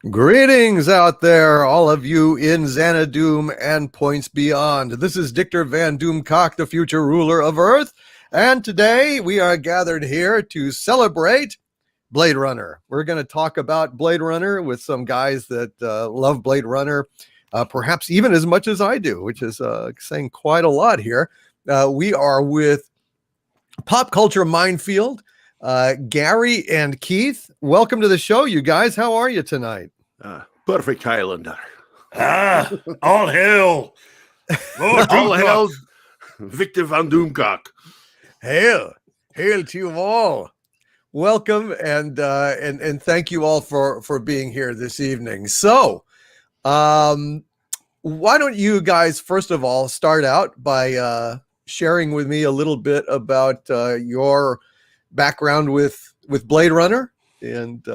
Greetings out there, all of you in Xanadu and points beyond. This is Dictor Van Doomcock, the future ruler of Earth, and today we are gathered here to celebrate Blade Runner. We're going to talk about Blade Runner with some guys that love Blade Runner, perhaps even as much as I do, which is saying quite a lot here. We are with Pop Culture Minefield. Gary and Keith, welcome to the show, you guys. How are you tonight? Perfect Highlander. All hail. All hail Victor Van Doomcock. Hail to you all. Welcome and thank you all for being here this evening. So, why don't you guys first of all start out by sharing with me a little bit about your background with Blade Runner and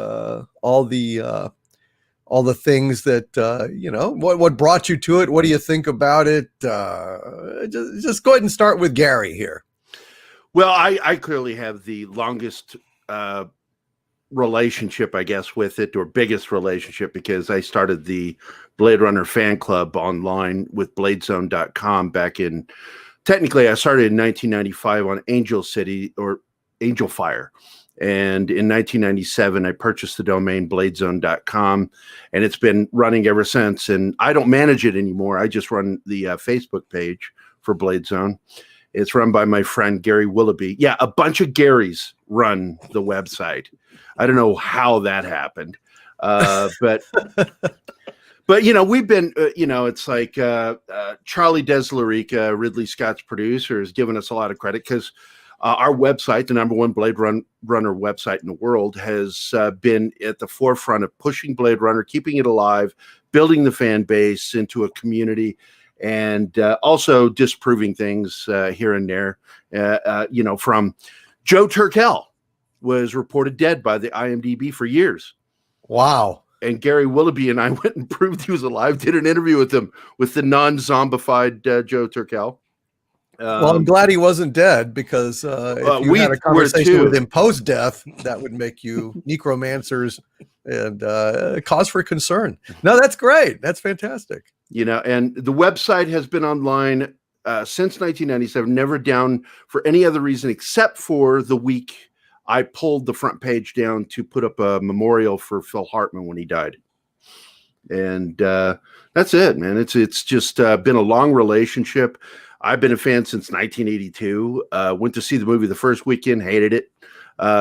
all the things that what brought you to it. What do you think about it? Just go ahead and start with Gary here. Well, I clearly have the longest relationship, I guess, with it, or biggest relationship, because I started the Blade Runner fan club online with bladezone.com back in, technically I started in 1995 on Angel City or Angel Fire. And in 1997, I purchased the domain bladezone.com, and it's been running ever since. And I don't manage it anymore. I just run the Facebook page for Blade Zone. It's run by my friend Gary Willoughby. Yeah, a bunch of Garys run the website. I don't know how that happened, but we've been it's like Charlie Deslarica, Ridley Scott's producer, has given us a lot of credit because our website, the number one Blade Runner website in the world, has been at the forefront of pushing Blade Runner, keeping it alive, building the fan base into a community, and also disproving things here and there. From Joe Turkel was reported dead by the IMDb for years. Wow. And Gary Willoughby and I went and proved he was alive, did an interview with him, with the non-zombified Joe Turkel. Well, I'm glad he wasn't dead, because if you had a conversation with him post-death, that would make you necromancers and cause for concern. No, that's great. That's fantastic. And the website has been online since 1997, never down for any other reason except for the week I pulled the front page down to put up a memorial for Phil Hartman when he died. And that's it, man. It's just been a long relationship. I've been a fan since 1982. Went to see the movie the first weekend, hated it.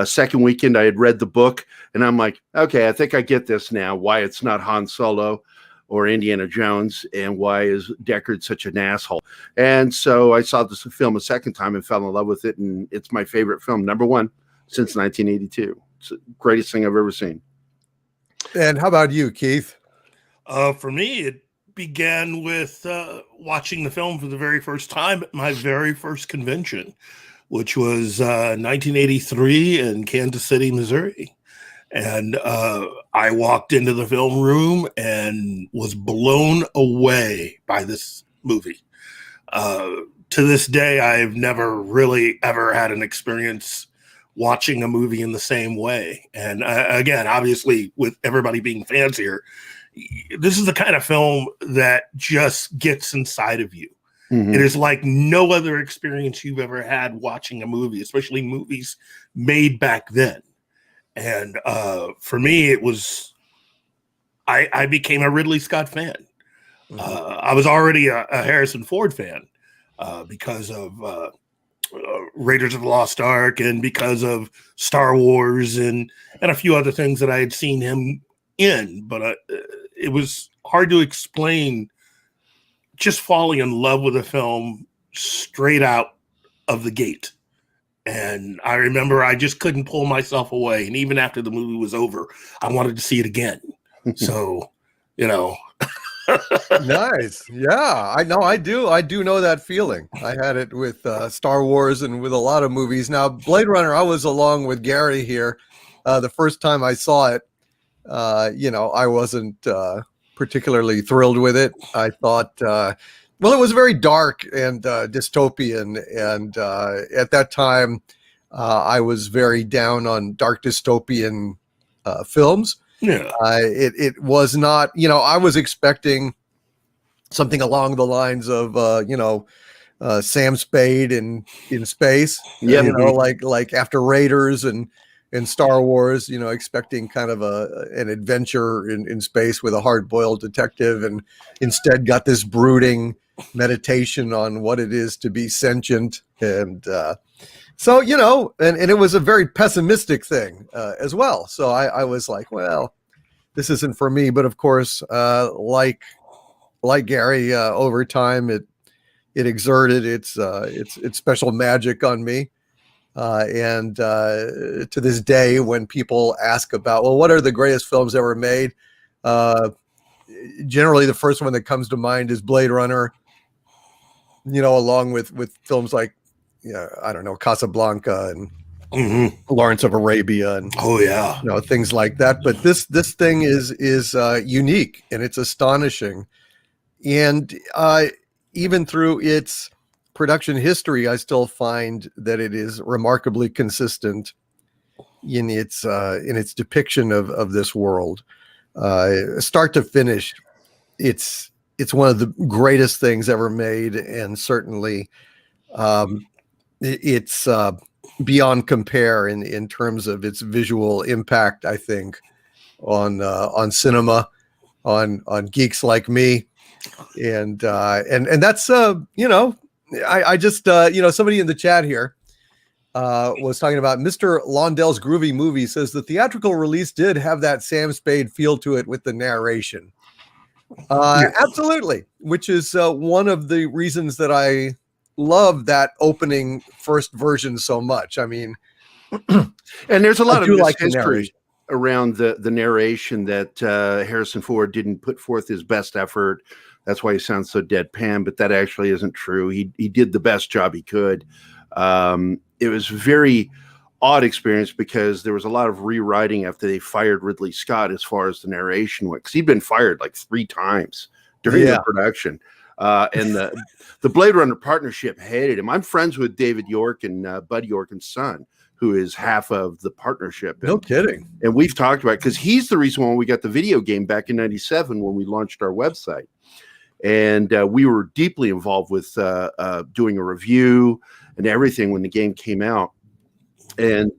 Second weekend, I had read the book, and I'm like, okay, I think I get this now, why it's not Han Solo or Indiana Jones, and why is Deckard such an asshole. And so I saw this film a second time and fell in love with it, and it's my favorite film, number one, since 1982. It's the greatest thing I've ever seen. And how about you, Keith? For me, it began with watching the film for the very first time at my very first convention, which was 1983 in Kansas City, Missouri. And I walked into the film room and was blown away by this movie. To this day, I've never really ever had an experience watching a movie in the same way. And again, obviously, with everybody being fans here, this is the kind of film that just gets inside of you. Mm-hmm. It is like no other experience you've ever had watching a movie, especially movies made back then. And for me, it was, I became a Ridley Scott fan. Mm-hmm. I was already a Harrison Ford fan because of Raiders of the Lost Ark and because of Star Wars and a few other things that I had seen him in. But it was hard to explain just falling in love with a film straight out of the gate. And I remember I just couldn't pull myself away. And even after the movie was over, I wanted to see it again. So, Nice. Yeah, I know. I do know that feeling. I had it with Star Wars and with a lot of movies. Now, Blade Runner, I was along with Gary here. The first time I saw it, I wasn't particularly thrilled with it. I thought, it was very dark and dystopian. And at that time, I was very down on dark dystopian films. Yeah. It was not, I was expecting something along the lines of, Sam Spade in space, Yeah. like after Raiders and Star Wars, expecting kind of an adventure in space with a hard-boiled detective, and instead got this brooding meditation on what it is to be sentient. And so, and it was a very pessimistic thing as well. So I was like, well, this isn't for me. But of course, like Gary, over time, it exerted its special magic on me. And to this day, when people ask about, well, what are the greatest films ever made? Generally, the first one that comes to mind is Blade Runner, along with films like, I don't know, Casablanca and Lawrence of Arabia and things like that. But this thing is unique, and it's astonishing. And even through its production history, I still find that it is remarkably consistent in its depiction of this world, start to finish. It's one of the greatest things ever made, and certainly it's beyond compare in terms of its visual impact, I think, on cinema, on geeks like me. And that's I just somebody in the chat here was talking about Mr. Londell's Groovy Movie. Says the theatrical release did have that Sam Spade feel to it with the narration. Yes. Absolutely, which is one of the reasons that I love that opening first version so much. I mean, and there's a lot of history around the narration that Harrison Ford didn't put forth his best effort. That's why he sounds so deadpan, but that actually isn't true. He did the best job he could. It was a very odd experience because there was a lot of rewriting after they fired Ridley Scott as far as the narration went, because he'd been fired like 3 times during the production. And the Blade Runner partnership hated him. I'm friends with David York and Bud York's son, who is half of the partnership. No kidding. And we've talked about it because he's the reason why we got the video game back in '97 when we launched our website. And we were deeply involved with doing a review and everything when the game came out. And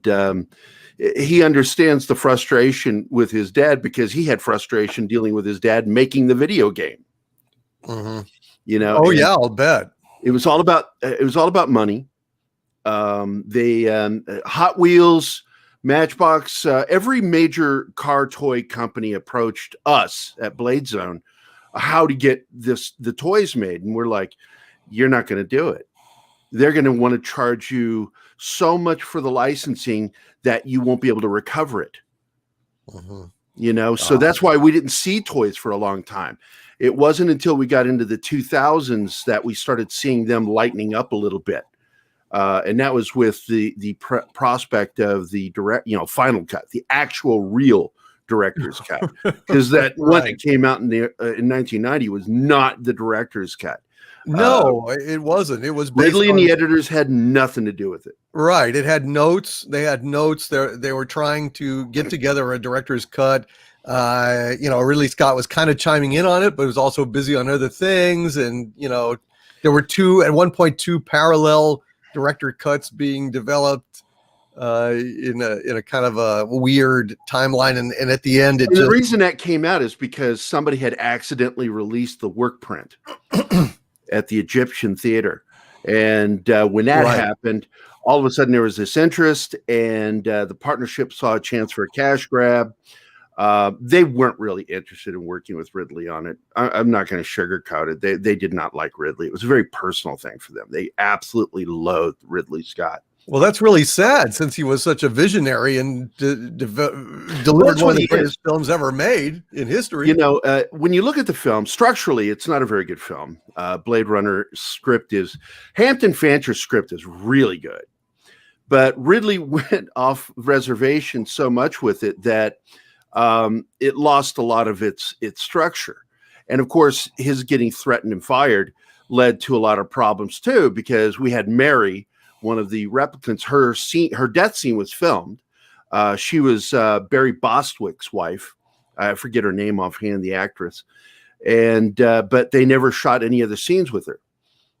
he understands the frustration with his dad because he had frustration dealing with his dad making the video game. Mm-hmm. Oh yeah, I'll bet. It was all about money. Hot Wheels, Matchbox, every major car toy company approached us at Blade Zone how to get the toys made, and we're like, you're not going to do it. They're going to want to charge you so much for the licensing that you won't be able to recover it. So that's why we didn't see toys for a long time. It wasn't until we got into the 2000s that we started seeing them lightening up a little bit. And that was with the prospect of the direct, final cut, the actual real director's cut, because that one that came out in 1990 was not the director's cut. No, it wasn't. It was Ridley and the editors had nothing to do with it. Right. It had notes. They had notes. They were trying to get together a director's cut. Ridley Scott was kind of chiming in on it, but was also busy on other things. And, there were at one point, two parallel director cuts being developed in a kind of a weird timeline. And at the end, the reason that came out is because somebody had accidentally released the work print at the Egyptian Theater. And when that happened, all of a sudden there was this interest, and the partnership saw a chance for a cash grab. They weren't really interested in working with Ridley on it. I'm not going to sugarcoat it. They did not like Ridley. It was a very personal thing for them. They absolutely loathed Ridley Scott. Well, that's really sad, since he was such a visionary and delivered one of the greatest films ever made in history. When you look at the film, structurally, it's not a very good film. Blade Runner Hampton Fancher's script is really good. But Ridley went off reservation so much with it that it lost a lot of its structure. And of course, his getting threatened and fired led to a lot of problems too, because we had Mary, one of the replicants. Her death scene was filmed. She was Barry Bostwick's wife, I forget her name offhand, the actress. And but they never shot any of the scenes with her.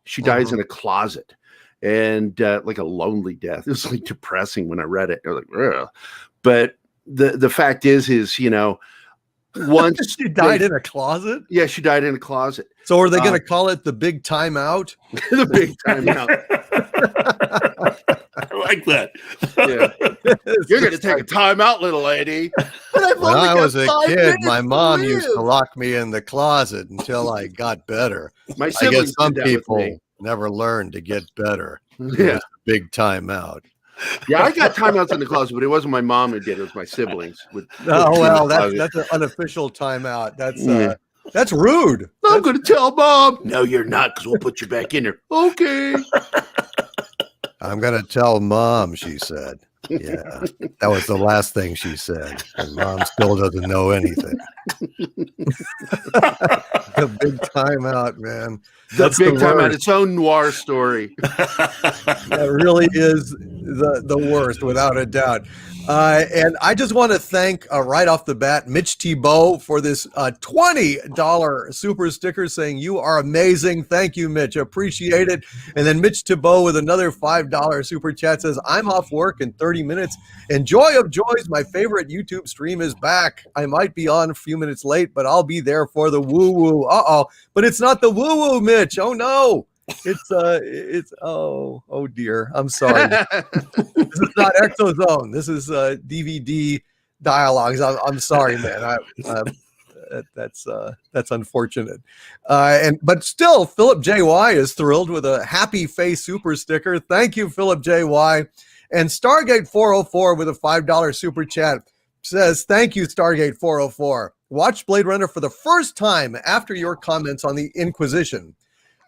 She dies in a closet, and like a lonely death. It was like depressing when I read it. I was like, ugh. But the fact is, once she died in a closet. Yeah, she died in a closet. So are they going to call it the big timeout? The big timeout. I like that. Yeah. You're going to take a timeout, little lady. When I was a kid, my mom used to lock me in the closet until I got better. My I siblings guess some did that with people me. never learned to get better. Yeah. Big timeout. Yeah, I got timeouts in the closet, but it wasn't my mom who did it. It was my siblings. Oh, well, that's an unofficial timeout. That's rude. I'm going to tell Mom. No, you're not, because we'll put you back in there. Okay. I'm going to tell Mom, she said. Yeah, that was the last thing she said. And Mom still doesn't know anything. The big timeout, man. That's the big timeout. Its own noir story. That really is the worst, without a doubt. And I just want to thank right off the bat Mitch Thibault for this $20 super sticker saying you are amazing. Thank you, Mitch. Appreciate it. And then Mitch Thibault with another $5 super chat says, I'm off work in 30 minutes. And joy of joys, my favorite YouTube stream is back. I might be on a few minutes late, but I'll be there for the woo-woo. Uh-oh. But it's not the woo-woo, Mitch. Oh, no. It's oh dear. I'm sorry. This is not Exozone. This is DVD dialogues. I'm sorry, man. That's unfortunate. But still, Philip JY is thrilled with a happy face super sticker. Thank you, Philip JY. And Stargate 404 with a $5 super chat says, thank you, Stargate 404. Watch Blade Runner for the first time after your comments on the Inquisition.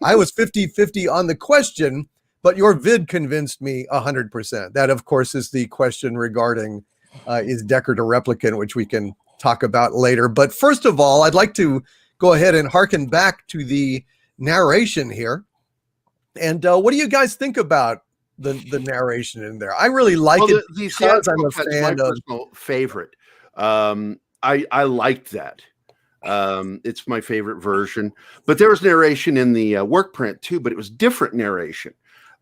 I was 50-50 on the question, but your vid convinced me 100%. That, of course, is the question regarding is Deckard a replicant, which we can talk about later. But first of all, I'd like to go ahead and hearken back to the narration here. And what do you guys think about the narration in there? I really like it because I'm a fan of. Personal favorite. I liked that. It's my favorite version, but there was narration in the work print too, but it was different narration.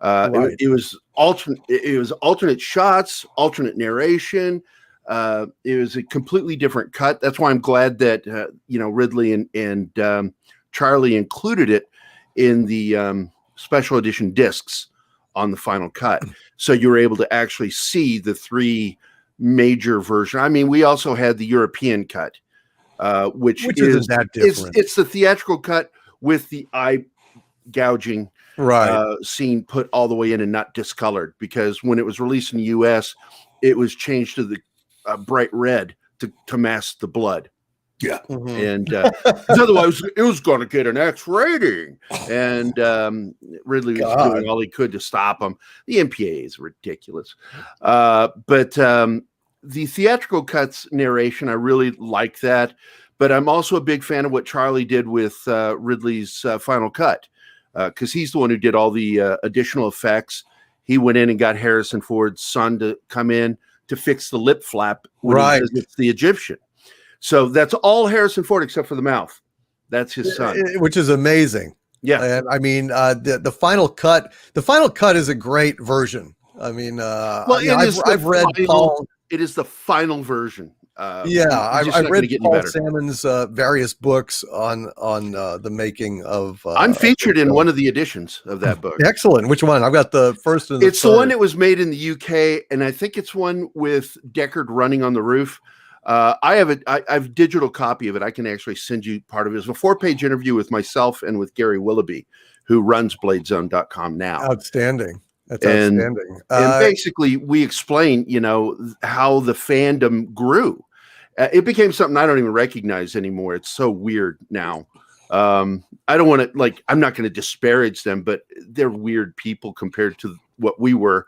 Right. It was alternate shots, alternate narration. It was a completely different cut. That's why I'm glad that Ridley and Charlie included it in the special edition discs on the final cut, so you were able to actually see the three major versions. I mean, we also had the European cut. Which isn't that different. It's the theatrical cut with the eye gouging scene put all the way in and not discolored, because when it was released in the US, it was changed to the bright red to mask the blood. Yeah. And otherwise it was going to get an X rating. And Ridley was doing all he could to stop him. The MPA is ridiculous. But the theatrical cuts narration, I really like that. But I'm also a big fan of what Charlie did with Ridley's final cut, because he's the one who did all the additional effects. He went in and got Harrison Ford's son to come in to fix the lip flap when he says it's the Egyptian. So that's all Harrison Ford except for the mouth. That's his son, which is amazing. Yeah, and I mean the final cut. The final cut is a great version. I mean, I've read Paul. It is the final version. I've read Paul Salmon's various books on the making of. I'm featured in one of the editions of that book. Excellent. Which one? I've got the first and it's the one that was made in the UK, and I think it's one with Deckard running on the roof. I have a digital copy of it. I can actually send you part of it. It's a 4-page interview with myself and with Gary Willoughby, who runs bladezone.com now. Outstanding. That's outstanding. And basically, we explain, how the fandom grew. It became something I don't even recognize anymore. It's so weird now. I don't want to, I'm not going to disparage them, but they're weird people compared to what we were.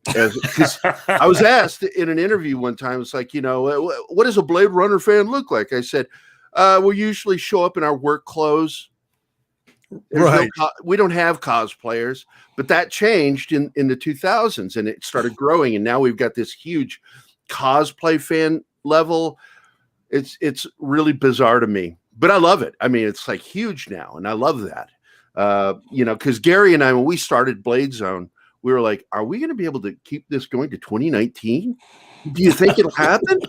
Because I was asked in an interview one time, it's like, what does a Blade Runner fan look like? I said, we usually show up in our work clothes. We don't have cosplayers, but that changed in the 2000s, and it started growing, and now we've got this huge cosplay fan level. it's really bizarre to me, but I love it. I mean, it's like huge now, and I love that. Because Gary and I, when we started Blade Zone, we were like, are we going to be able to keep this going to 2019? Do you think it'll happen?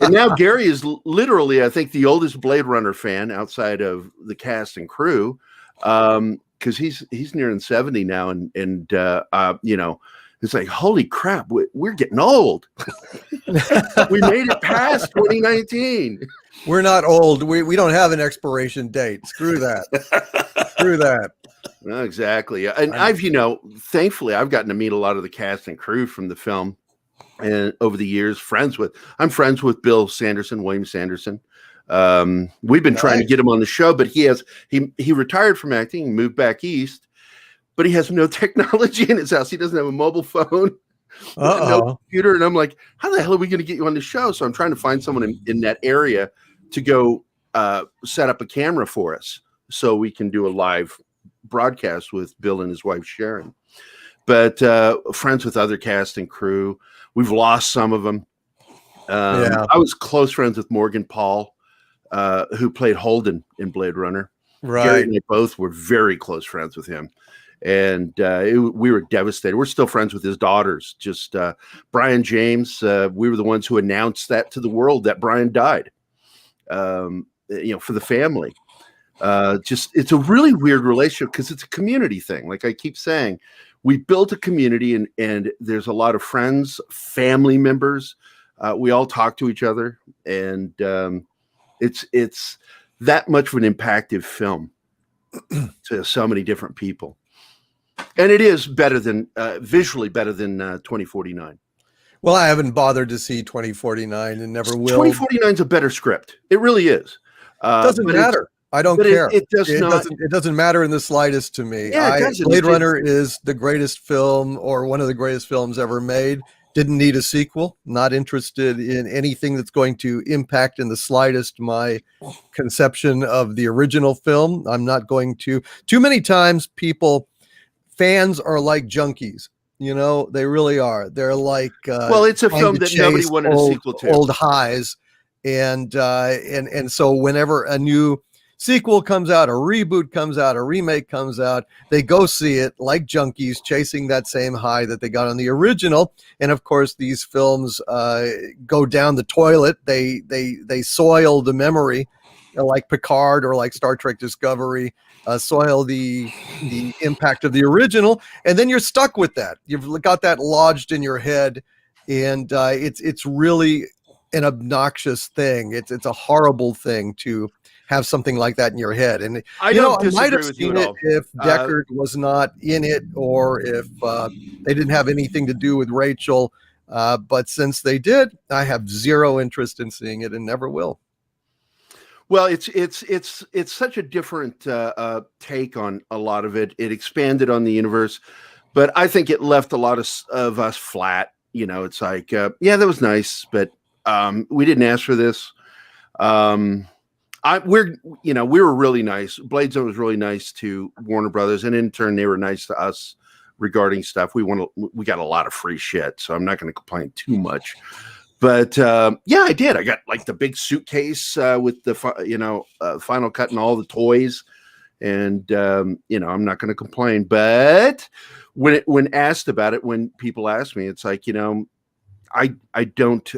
And now Gary is literally, I think, the oldest Blade Runner fan outside of the cast and crew, because he's nearing 70 now, and it's like, holy crap, we're getting old. We made it past 2019. We're not old. We don't have an expiration date. Screw that. Screw that. No, exactly. And thankfully, I've gotten to meet a lot of the cast and crew from the film, and over the years, I'm friends with Bill Sanderson, William Sanderson. We've been trying to get him on the show, but he retired from acting, moved back east, but he has no technology in his house. He doesn't have a mobile phone, no computer. And I'm like, how the hell are we going to get you on the show? So I'm trying to find someone in that area to go set up a camera for us so we can do a live broadcast with Bill and his wife, Sharon. But friends with other cast and crew. We've lost some of them. I was close friends with Morgan Paul, who played Holden in Blade Runner. Right. Gary and I both were very close friends with him. And we were devastated. We're still friends with his daughters. Just Brian James, we were the ones who announced that to the world that Brian died, for the family. It's a really weird relationship because it's a community thing. Like I keep saying, we built a community, and there's a lot of friends, family members. We all talk to each other, and it's that much of an impactful film to so many different people. And it is better than visually better than 2049. Well, I haven't bothered to see 2049 and never will. 2049 is a better script. It really is. Doesn't matter. I don't care. It doesn't matter in the slightest to me. Yeah, Blade Runner is the greatest film, or one of the greatest films ever made. Didn't need a sequel. Not interested in anything that's going to impact in the slightest my conception of the original film. I'm not going to. Too many times fans are like junkies. They really are. They're like it's a film that nobody wanted a sequel to. Old highs, and so whenever a new sequel comes out, a reboot comes out, a remake comes out, they go see it like junkies, chasing that same high that they got on the original. And of course, these films go down the toilet. They soil the memory, like Picard or like Star Trek Discovery, soil the impact of the original, and then you're stuck with that. You've got that lodged in your head, and it's really an obnoxious thing. It's a horrible thing to have something like that in your head. And I might have seen it if Deckard was not in it, or if they didn't have anything to do with Rachel. But since they did, I have zero interest in seeing it and never will. Well, it's such a different take on a lot of it. It expanded on the universe, but I think it left a lot of us flat. It's like, that was nice, but we didn't ask for this. We were really nice. Blade Zone was really nice to Warner Brothers, and in turn, they were nice to us regarding stuff. We got a lot of free shit, so I'm not going to complain too much. But I did. I got like the big suitcase with the Final Cut and all the toys, and I'm not going to complain. But when asked about it, when people ask me, it's like I don't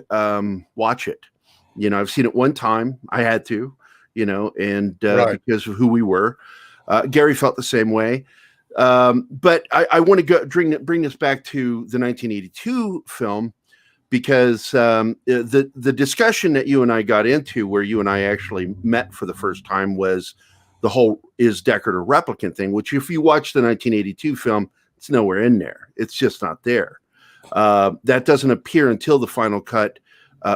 watch it. I've seen it one time. I had to. And because of who we were. Gary felt the same way. But I want to bring this back to the 1982 film, because the discussion that you and I got into, where you and I actually met for the first time, was the whole is Deckard a replicant thing, which if you watch the 1982 film, it's nowhere in there. It's just not there. That doesn't appear until the final cut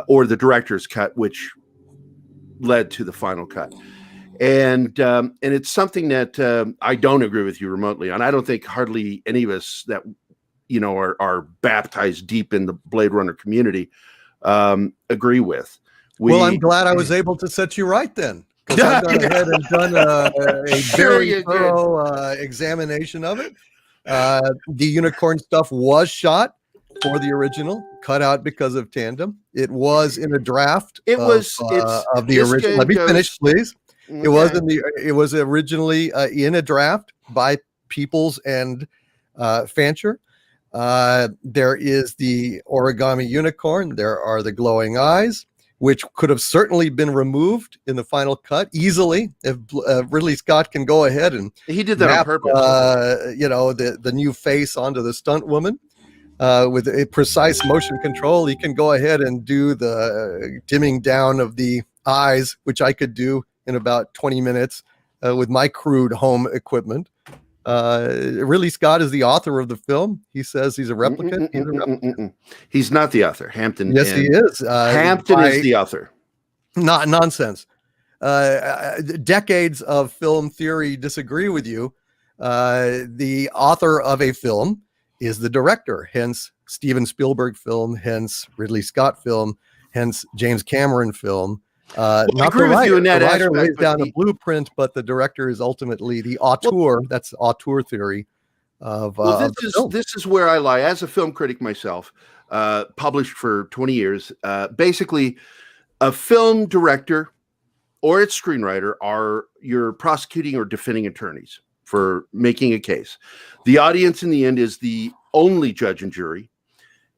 or the director's cut, which led to the final cut. And it's something that I don't agree with you remotely on. I don't think hardly any of us that are baptized deep in the Blade Runner community agree with. I'm glad I was able to set you right then, because I've gone ahead and done a very thorough examination of it. The unicorn stuff was shot for the original, cut out because of Tandem. It was in a draft. It was. Of the original. Let me finish, please. Okay. It was originally in a draft by Peoples and Fancher. There is the origami unicorn. There are the glowing eyes, which could have certainly been removed in the final cut easily if Ridley Scott can go ahead and he did that on purpose. The new face onto the stunt woman with a precise motion control. He can go ahead and do the dimming down of the eyes, which I could do in about 20 minutes with my crude home equipment. Ridley Scott is the author of the film. He says he's a replicant. He's not the author. Hampton. Yes, he is. Hampton is the author. Not nonsense. Decades of film theory disagree with you. The author of a film is the director. Hence Steven Spielberg film. Hence Ridley Scott film. Hence James Cameron film. I agree with you in that the writer aspect, lays down a blueprint, but the director is ultimately the auteur. That's auteur theory of this is where I lie as a film critic myself, published for 20 years. Basically, a film director or its screenwriter are your prosecuting or defending attorneys for making a case. The audience in the end is the only judge and jury,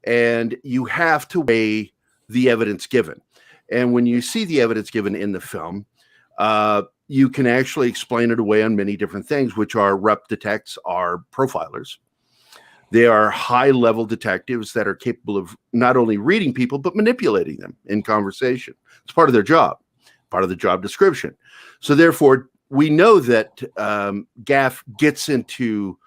and you have to weigh the evidence given. And when you see the evidence given in the film, you can actually explain it away on many different things, which are rep detects are profilers. They are high-level detectives that are capable of not only reading people, but manipulating them in conversation. It's part of their job, part of the job description. So therefore, we know that Gaff gets into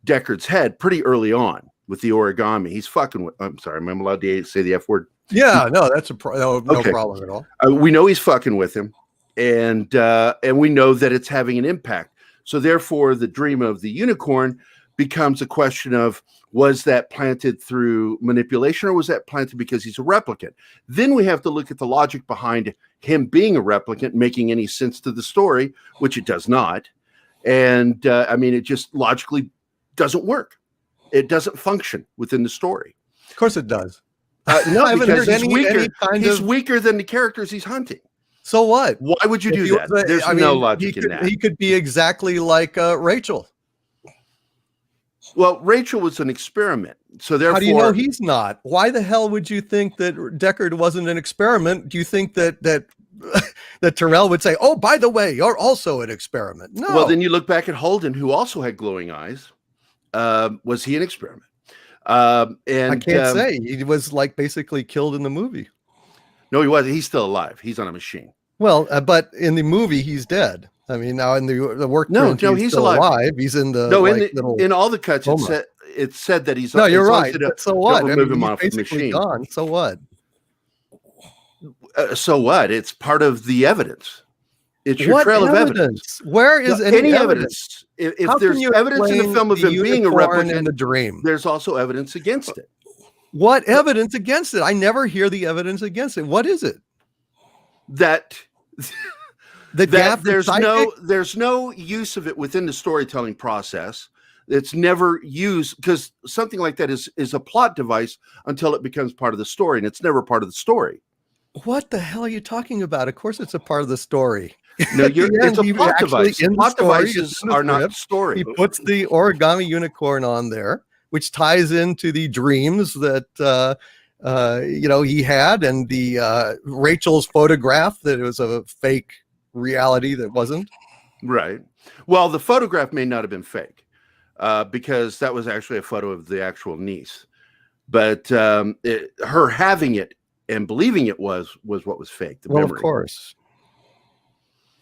Deckard's head pretty early on with the origami. He's fucking with, I'm sorry, am I allowed to say the F word? Yeah, no, that's no problem at all. We know he's fucking with him, and we know that it's having an impact. So therefore, the dream of the unicorn becomes a question of, was that planted through manipulation, or was that planted because he's a replicant? Then we have to look at the logic behind him being a replicant, making any sense to the story, which it does not. And I mean, it just logically doesn't work. It doesn't function within the story. Of course it does. No, because he's weaker than the characters he's hunting. So what? Why would you do that? There's no logic in that. He could be exactly like Rachel. Well, Rachel was an experiment. So therefore, how do you know he's not? Why the hell would you think that Deckard wasn't an experiment? Do you think that that Terrell would say, "Oh, by the way, you're also an experiment"? No. Well, then you look back at Holden, who also had glowing eyes. Was he an experiment? And I can't say. He was like basically killed in the movie. No, he wasn't. He's still alive. He's on a machine. Well, but in the movie, he's dead. I mean, now in the work, no, he's still alive. He's in the in all the cuts. It said that he's no. You're right. So what? Remove him off the machine. Gone. So what? So what? It's part of the evidence. It's your trail of evidence. Where is any evidence? If there's evidence in the film of him being a replicant in the dream, there's also evidence against it. What evidence against it? I never hear the evidence against it. What is it? That there's no use of it within the storytelling process. It's never used because something like that is a plot device until it becomes part of the story, and it's never part of the story. What the hell are you talking about? Of course, it's a part of the story. No, it's a plot device. Plot devices are not story. He puts the origami unicorn on there, which ties into the dreams that he had, and the Rachel's photograph that it was a fake reality that wasn't. Right. Well, the photograph may not have been fake because that was actually a photo of the actual niece, but her having it and believing it was what was fake. The memory. Of course.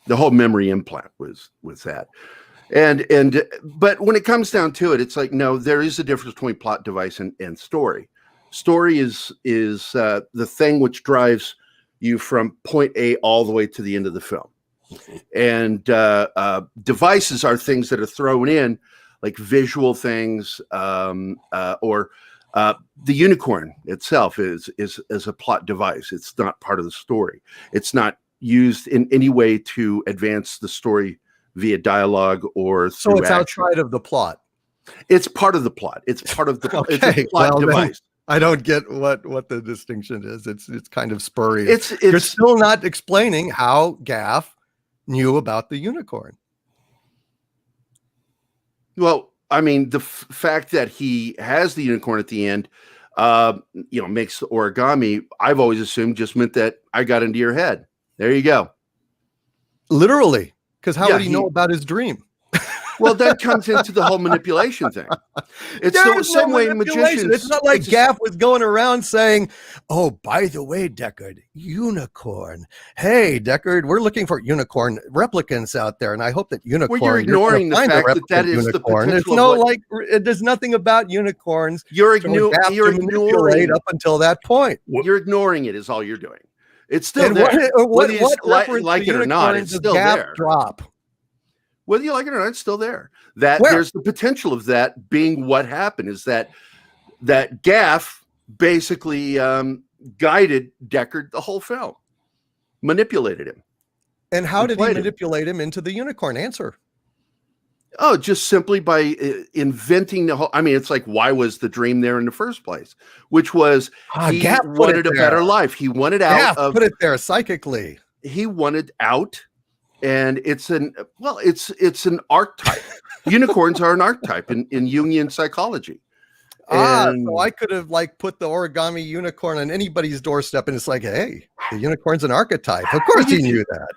The whole memory implant was that. But when it comes down to it, it's like, no, there is a difference between plot device and story. Story is the thing which drives you from point A all the way to the end of the film. And devices are things that are thrown in, like visual things, or the unicorn itself is a plot device. It's not part of the story. It's not used in any way to advance the story via dialogue or through it's action. Outside of the plot. It's part of the plot. It's part of the, okay. it's a plot device. I don't get what the distinction is. It's kind of spurious. It's You're still not explaining how Gaff knew about the unicorn. Well, I mean, the fact that he has the unicorn at the end, makes the origami, I've always assumed just meant that I got into your head. There you go. Literally, because how would he know about his dream? Well, that comes into the whole manipulation thing. It's the same way magicians. It's not like Gaff was going around saying, "Oh, by the way, Deckard, unicorn. Hey, Deckard, we're looking for unicorn replicants out there, and I hope that unicorn." Well, you're ignoring the fact that is unicorn. the potential. There's nothing about unicorns. You're ignoring up until that point. You're ignoring it. Is all you're doing. It's still there. What like it or not, it's still there. Drop. Whether you like it or not, it's still there. There's the potential of that being what happened is that Gaff basically guided Deckard the whole film, manipulated him. And how did he manipulate him into the unicorn? Answer. Oh, just simply by inventing the whole. I mean, it's like, why was the dream there in the first place? Which was he wanted a better life. He wanted out of. Put it there psychically. He wanted out. And it's an archetype. Unicorns are an archetype in Jungian psychology. So I could have put the origami unicorn on anybody's doorstep, and it's like, hey, the unicorn's an archetype. Of course he knew that.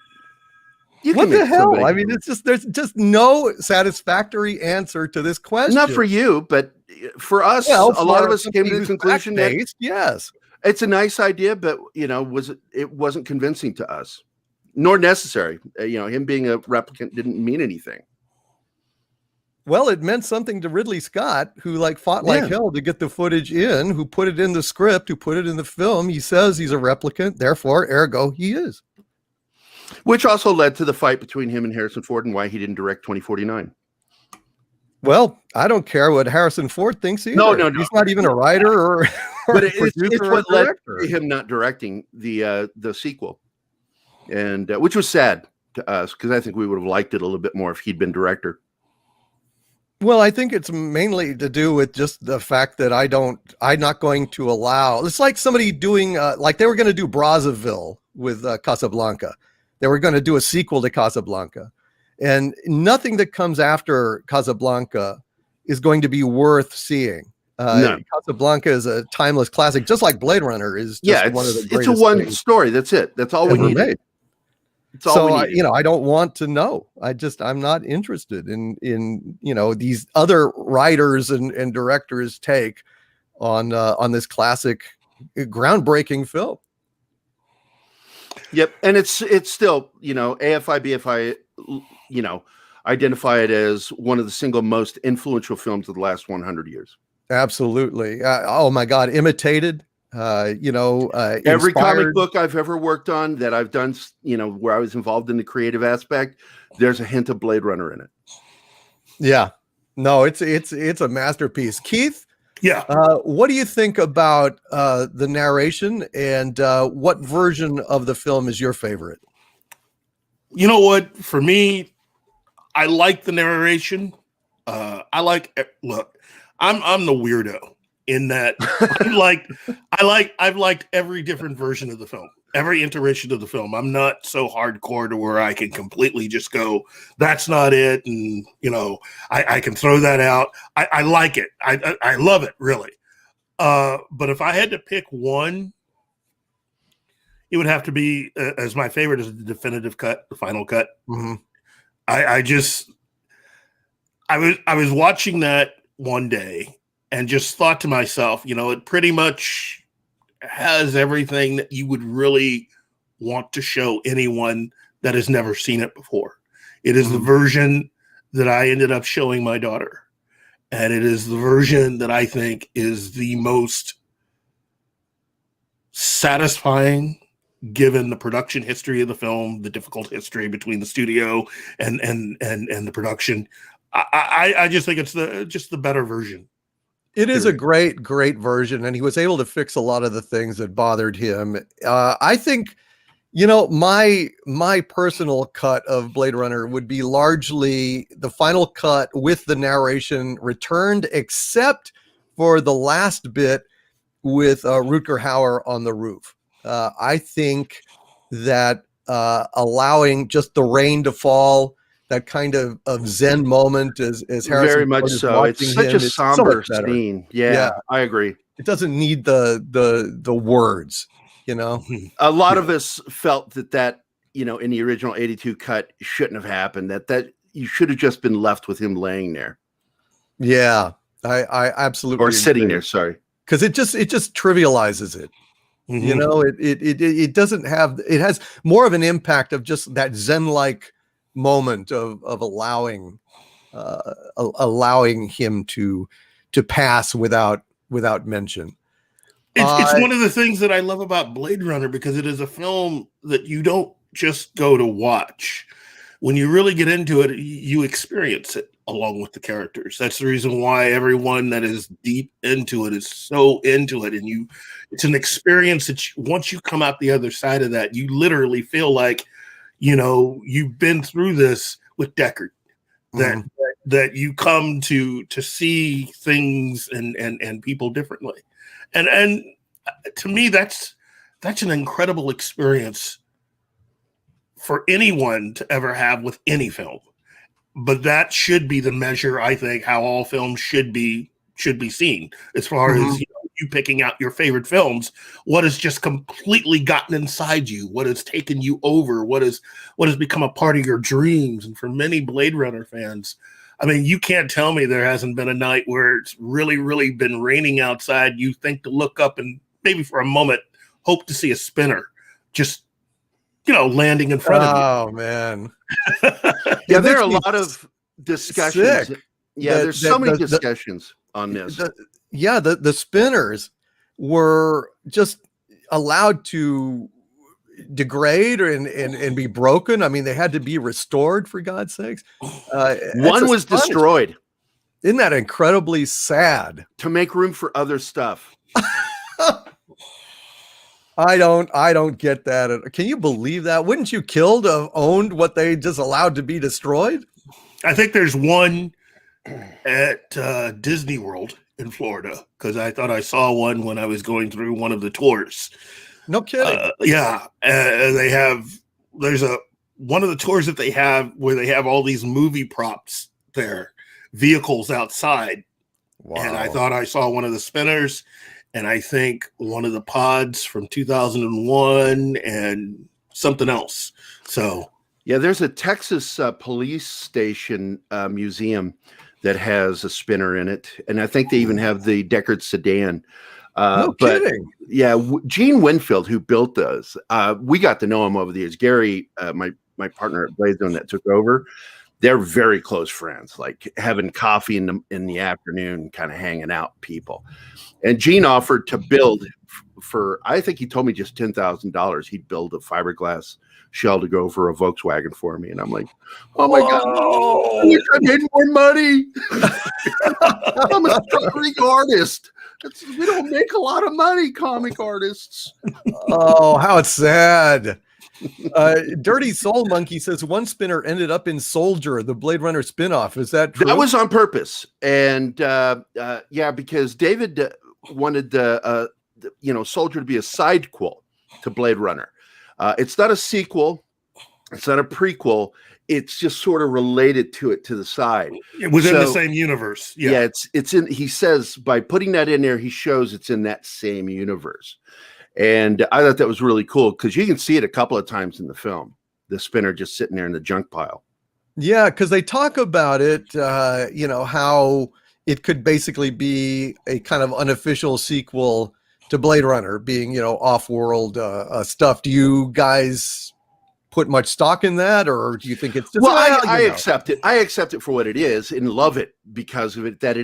What the hell? I mean, it's just there's just no satisfactory answer to this question. Not for you, but for us, a lot of us came to the conclusion that yes, it's a nice idea, but it wasn't convincing to us. Nor necessary. Him being a replicant didn't mean anything. Well, it meant something to Ridley Scott, who fought like hell to get the footage in, who put it in the script, who put it in the film. He says he's a replicant, therefore, ergo, he is. Which also led to the fight between him and Harrison Ford and why he didn't direct 2049. Well, I don't care what Harrison Ford thinks either. No. He's not even a writer or but it's what led to him not directing the sequel. And which was sad to us because I think we would have liked it a little bit more if he'd been director. Well, I think it's mainly to do with just the fact that I'm not going to allow. It's like somebody doing they were going to do Brazzaville with Casablanca. They were going to do a sequel to Casablanca, and nothing that comes after Casablanca is going to be worth seeing. No. Casablanca is a timeless classic, just like Blade Runner is. Just one of the greatest. It's a one story. That's it. That's all we need. I don't want to know. I'm not interested in these other writers and directors' take on this classic, groundbreaking film. Yep, and it's still AFI BFI identify it as one of the single most influential films of the last 100 years. Absolutely. Oh my God, imitated. Every comic book I've ever worked on that I've done, where I was involved in the creative aspect, there's a hint of Blade Runner in it. Yeah, no, it's a masterpiece. Keith, yeah. What do you think about the narration, and what version of the film is your favorite? You know what? For me, I like the narration. I'm the weirdo. In that I've liked every different version of the film, every iteration of the film. I'm not so hardcore to where I can completely just go, that's not it. And, I can throw that out. I like it. I love it, really. But if I had to pick one, it would have to be, as my favorite is the definitive cut, the final cut. Mm-hmm. I was watching that one day and just thought to myself, it pretty much has everything that you would really want to show anyone that has never seen it before. It is the version that I ended up showing my daughter. And it is the version that I think is the most satisfying, given the production history of the film, the difficult history between the studio and the production. I just think it's the better version. It is a great version, and he was able to fix a lot of the things that bothered him. I think, my personal cut of Blade Runner would be largely the final cut with the narration returned, except for the last bit with Rutger Hauer on the roof. I think that allowing just the rain to fall, that kind of Zen moment as Harrison Very much Ford is so. watching It's such him, a it's so somber much better. scene. Yeah, I agree. It doesn't need the words, you know. A lot of us felt that in the original 82 cut shouldn't have happened. That you should have just been left with him laying there. Yeah, I absolutely Or sitting agree. there, sorry. Because it just trivializes it. Mhm. You know, it doesn't have, it has more of an impact of just that Zen-like moment of allowing him to pass without mention. It's one of the things that I love about Blade Runner, because it is a film that you don't just go to watch. When you really get into it, you experience it along with the characters. That's the reason why everyone that is deep into it is so into it. And it's an experience that once you come out the other side of that, you literally feel like, you've been through this with Deckard. That you come to see things and people differently. And to me, that's an incredible experience for anyone to ever have with any film. But that should be the measure, I think, how all films should be seen. As far as you picking out your favorite films, what has just completely gotten inside you, what has taken you over, what has become a part of your dreams. And for many Blade Runner fans, I mean, you can't tell me there hasn't been a night where it's really, really been raining outside. You think to look up and maybe for a moment hope to see a spinner just, landing in front of you. Oh, man. Yeah, there are a lot of discussions. Sick. Yeah, there's so many discussions on this. The spinners were just allowed to degrade and be broken. I mean, they had to be restored, for God's sakes. One was destroyed. Isn't that incredibly sad? To make room for other stuff. I don't get that. Can you believe that? Wouldn't you kill to have owned what they just allowed to be destroyed? I think there's one at Disney World in Florida, because I thought I saw one when I was going through one of the tours. No kidding. There's one of the tours that they have where they have all these movie props there, vehicles outside. Wow. And I thought I saw one of the spinners, and I think one of the pods from 2001 and something else. So yeah, there's a Texas police station museum that has a spinner in it, and I think they even have the Deckard sedan. No kidding. Yeah, Gene Winfield, who built those, we got to know him over the years. Gary, my partner at Blade Zone that took over, they're very close friends, like having coffee in the afternoon, kind of hanging out people. And Gene offered to build for, I think he told me just $10,000. He'd build a fiberglass shell to go for a Volkswagen for me. And I'm like, oh my God, I wish I made more money. I'm a struggling artist. We don't make a lot of money, comic artists. Oh, how it's sad. Dirty Soul Monkey says one spinner ended up in Soldier, the Blade Runner spinoff. Is that true? That was on purpose. And because David wanted the Soldier to be a sidequel to Blade Runner. It's not a sequel. It's not a prequel. It's just sort of related to it to the side. Within the same universe. Yeah, it's in, he says by putting that in there, he shows it's in that same universe. And I thought that was really cool because you can see it a couple of times in the film, the spinner just sitting there in the junk pile. Yeah, because they talk about it, how it could basically be a kind of unofficial sequel to Blade Runner, being, off-world stuff. Do you guys put much stock in that, or do you think it's just, I accept it. I accept it for what it is and love it because of it, that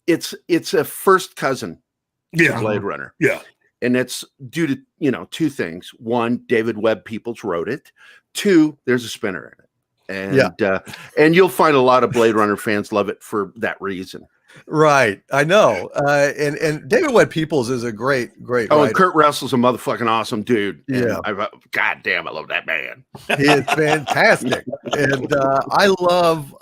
it's a first cousin to Blade Runner. Yeah. And it's due to, two things. One, David Webb Peoples wrote it. Two, there's a spinner in it. And you'll find a lot of Blade Runner fans love it for that reason. Right. I know. And David Webb Peoples is a great writer. And Kurt Russell's a motherfucking awesome dude. Yeah. God damn, I love that man. He is fantastic. And I love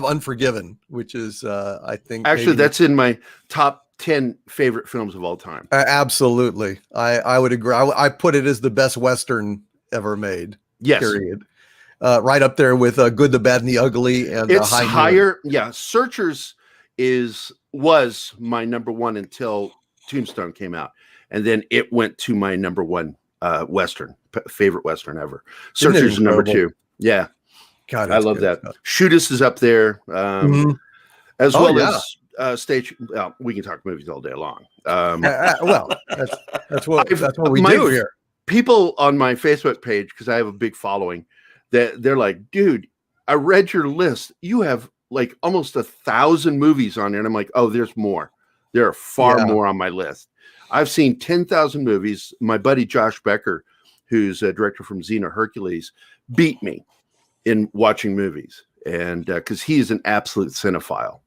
Unforgiven, which is, I think. Actually, that's in my top 10 favorite films of all time. Absolutely. I would agree. I put it as the best Western ever made. Yes. Period. Right up there with Good, the Bad, and the Ugly. And It's High higher. Noon. Yeah. Searchers was my number one until Tombstone came out. And then it went to my number one Western, favorite Western ever. Searchers is number two. Yeah. God, I love that. Shoot Us is up there. As well as Stage. Well, we can talk movies all day long. Well, that's what we do here. People on my Facebook page, because I have a big following, they're like, dude, I read your list. You have like almost 1,000 movies on there. And I'm like, oh, there's more. There are far more on my list. I've seen 10,000 movies. My buddy Josh Becker, who's a director from Xena Hercules, beat me in watching movies. And because he's an absolute cinephile.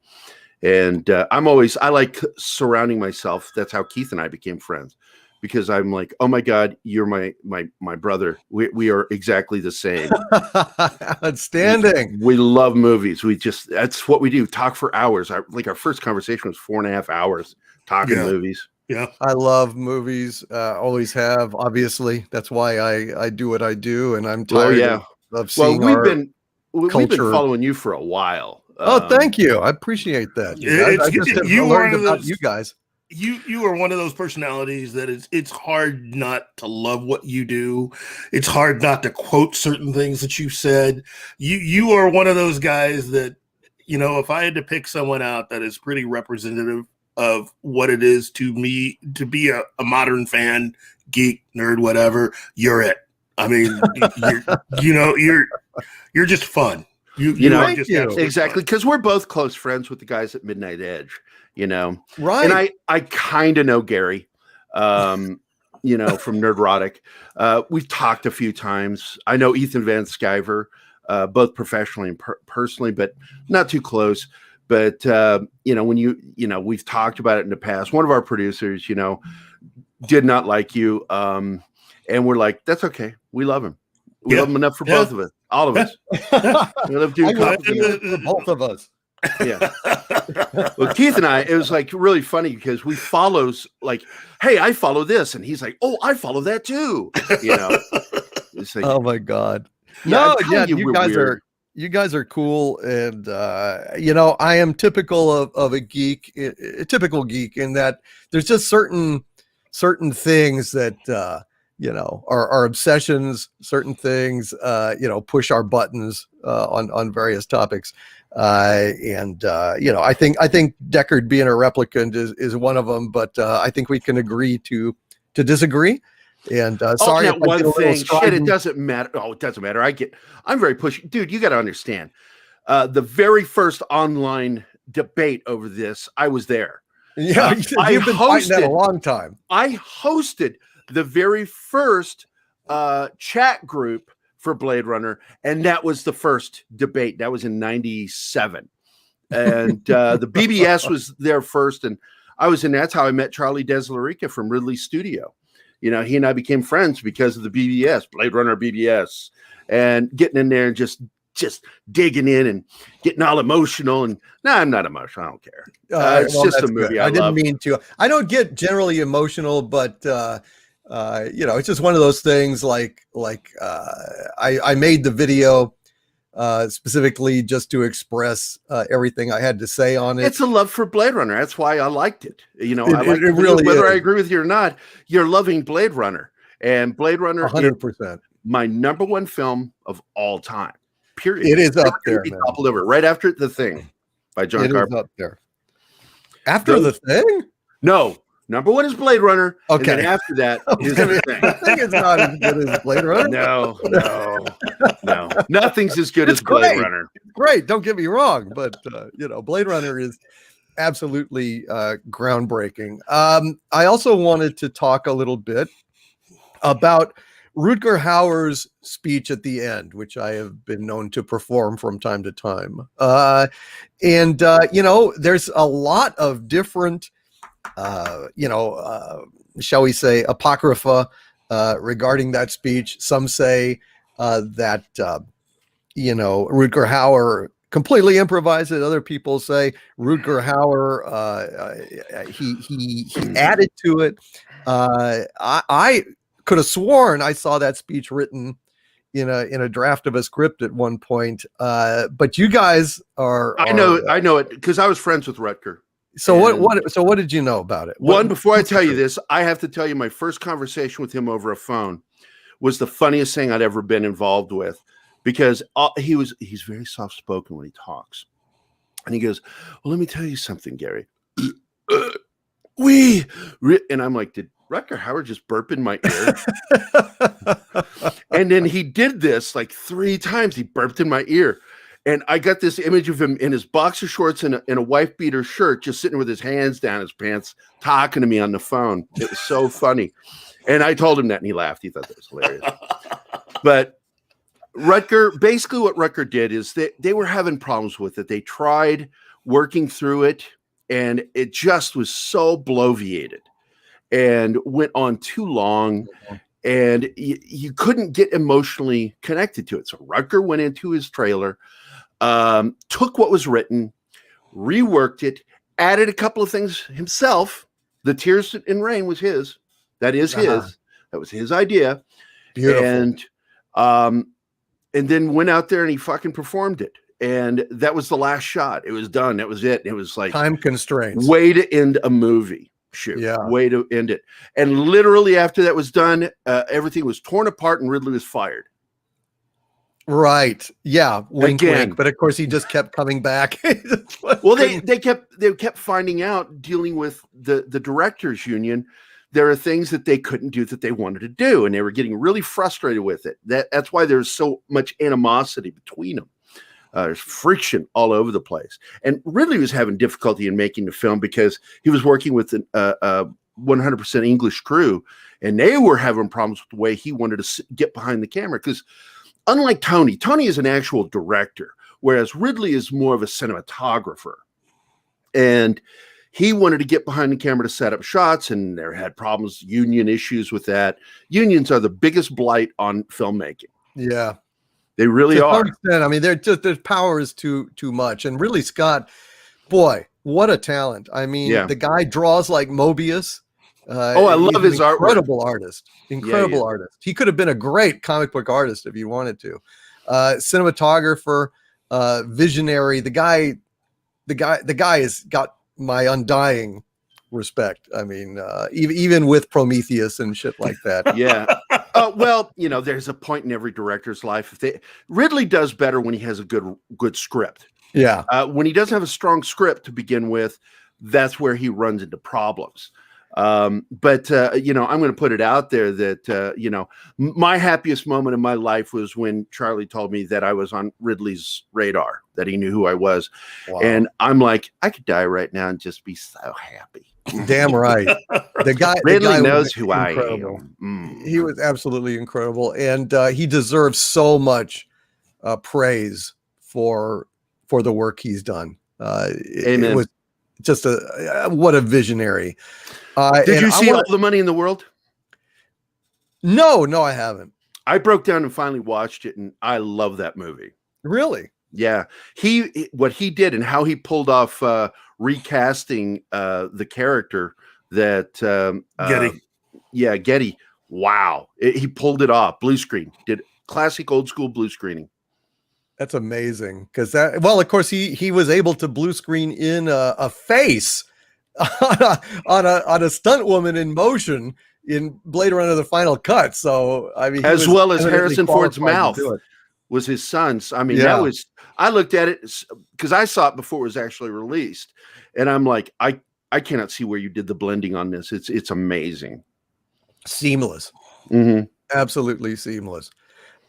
And I like surrounding myself. That's how Keith and I became friends, because I'm like, oh my God, you're my brother. We are exactly the same. Outstanding. We love movies. That's what we do. Talk for hours. Our first conversation was 4.5 hours talking movies. Yeah. I love movies. Always have, obviously. That's why I do what I do. And I'm tired of seeing we've been following you for a while. Oh, thank you. I appreciate that. I just have learned about you guys. You are one of those personalities that it's hard not to love what you do. It's hard not to quote certain things that you said. You are one of those guys that, if I had to pick someone out that is pretty representative of what it is to me to be a modern fan, geek, nerd, whatever, you're it. I mean, you're just fun. Exactly, because we're both close friends with the guys at Midnight Edge, right? And I kind of know Gary, from Nerdrotic. We've talked a few times. I know Ethan Van Sciver, both professionally and personally, but not too close. But when we've talked about it in the past. One of our producers, did not like you, and we're like, that's okay. We love him. We love him enough for both of us. All of us. We love doing for both of us. Yeah. Well, Keith and I, it was like really funny because we follows like, hey, I follow this, and he's like, oh, I follow that too. It's like, oh my God. You guys are cool, and I am typical of a geek, a typical geek, in that there's just certain things that our obsessions, certain things, push our buttons on various topics. I think Deckard being a replicant is one of them, but I think we can agree to disagree. And sorry, that one thing. Shit, it doesn't matter. Oh, it doesn't matter. I'm very pushy, dude. You got to understand. The very first online debate over this, I was there. Yeah, you've been fighting that a long time. I hosted the very first chat group for Blade Runner, and that was the first debate. That was in '97, and the BBS was there first, and I was in. That's how I met Charlie Deslarica from Ridley Studio. He and I became friends because of the BBS, Blade Runner BBS, and getting in there and just digging in and getting all emotional. And I'm not emotional. I don't care. It's just a movie. I didn't mean to. I don't get generally emotional, but it's just one of those things. Like I made the video specifically just to express everything I had to say on it. It's a love for Blade Runner. That's why I liked it. It really whether is. I agree with you or not, you're loving Blade Runner, and Blade Runner 100%. My number one film of all time. Period. It is up there, man. Top liver, right after The Thing by John Carpenter. It is up there. After The Thing? No. Number one is Blade Runner. Okay. And then after that is The Thing. I think it's not as good as Blade Runner. No. Nothing's as good as Blade Runner. It's great. Don't get me wrong. But, Blade Runner is absolutely groundbreaking. I also wanted to talk a little bit about Rutger Hauer's speech at the end, which I have been known to perform from time to time. There's a lot of different, shall we say, apocrypha regarding that speech. Some say that, Rutger Hauer completely improvise it. Other people say Rutger Hauer, he added to it. I could have sworn I saw that speech written in a draft of a script at one point. But you guys are. I know it because I was friends with Rutger. So what did you know about it? Before I tell you this, I have to tell you my first conversation with him over a phone was the funniest thing I'd ever been involved with, because he's very soft spoken when he talks, and he goes, "Well, let me tell you something, Gary." And I'm like, did Rutger Hauer just burp in my ear? And then he did this like 3 times. He burped in my ear. And I got this image of him in his boxer shorts and a wife beater shirt, just sitting with his hands down his pants, talking to me on the phone. It was so funny. And I told him that, and he laughed. He thought that was hilarious. But basically what Rutger did is they were having problems with it. They tried working through it, and it just was so bloviated and went on too long. And you couldn't get emotionally connected to it. So Rutger went into his trailer, took what was written, reworked it, added a couple of things himself. The Tears in Rain was his. That is his. That was his idea. Beautiful. And then went out there and he fucking performed it. And that was the last shot. It was done. That was it. It was like time constraints. Way to end a movie. Shoot. Yeah. Way to end it. And literally after that was done, everything was torn apart and Ridley was fired. Right. Yeah. Wink, wink. But of course he just kept coming back. Well, they kept finding out, dealing with the directors union, there are things that they couldn't do that they wanted to do. And they were getting really frustrated with it. That's why there's so much animosity between them. There's friction all over the place. And Ridley was having difficulty in making the film because he was working with a 100% English crew, and they were having problems with the way he wanted to get behind the camera. Because unlike Tony is an actual director, whereas Ridley is more of a cinematographer. And he wanted to get behind the camera to set up shots, and there had problems, union issues with that. Unions are the biggest blight on filmmaking. Yeah. They really are. I mean, their power is too much. And Ridley Scott, boy, what a talent. I mean, the guy draws like Mobius. I love his artwork. Incredible artist. Incredible artist. He could have been a great comic book artist if he wanted to. Cinematographer, visionary. The guy has got my undying respect. I mean, even with Prometheus and shit like that. Yeah. Well, there's a point in every director's life. Ridley does better when he has a good script. Yeah. When he doesn't have a strong script to begin with, that's where he runs into problems. But I'm going to put it out there that, my happiest moment in my life was when Charlie told me that I was on Ridley's radar, that he knew who I was. Wow. And I'm like, I could die right now and just be so happy. Damn right. Ridley knows who I am. He was absolutely incredible. And he deserves so much praise for the work he's done. Amen. It was just what a visionary. Did you see All the Money in the World? No, I haven't. I broke down and finally watched it, and I love that movie. Really? Yeah. What he did and how he pulled off recasting the character that Getty. Getty. Wow. He pulled it off. Blue screen. Did classic old school blue screening. That's amazing. Because of course he was able to blue screen in a face on a stunt woman in motion in Blade Runner: The Final Cut. So I mean, as well as Harrison Ford's mouth was his son's. I mean, I looked at it because I saw it before it was actually released, and I'm like, I cannot see where you did the blending on this. It's amazing, seamless, absolutely seamless.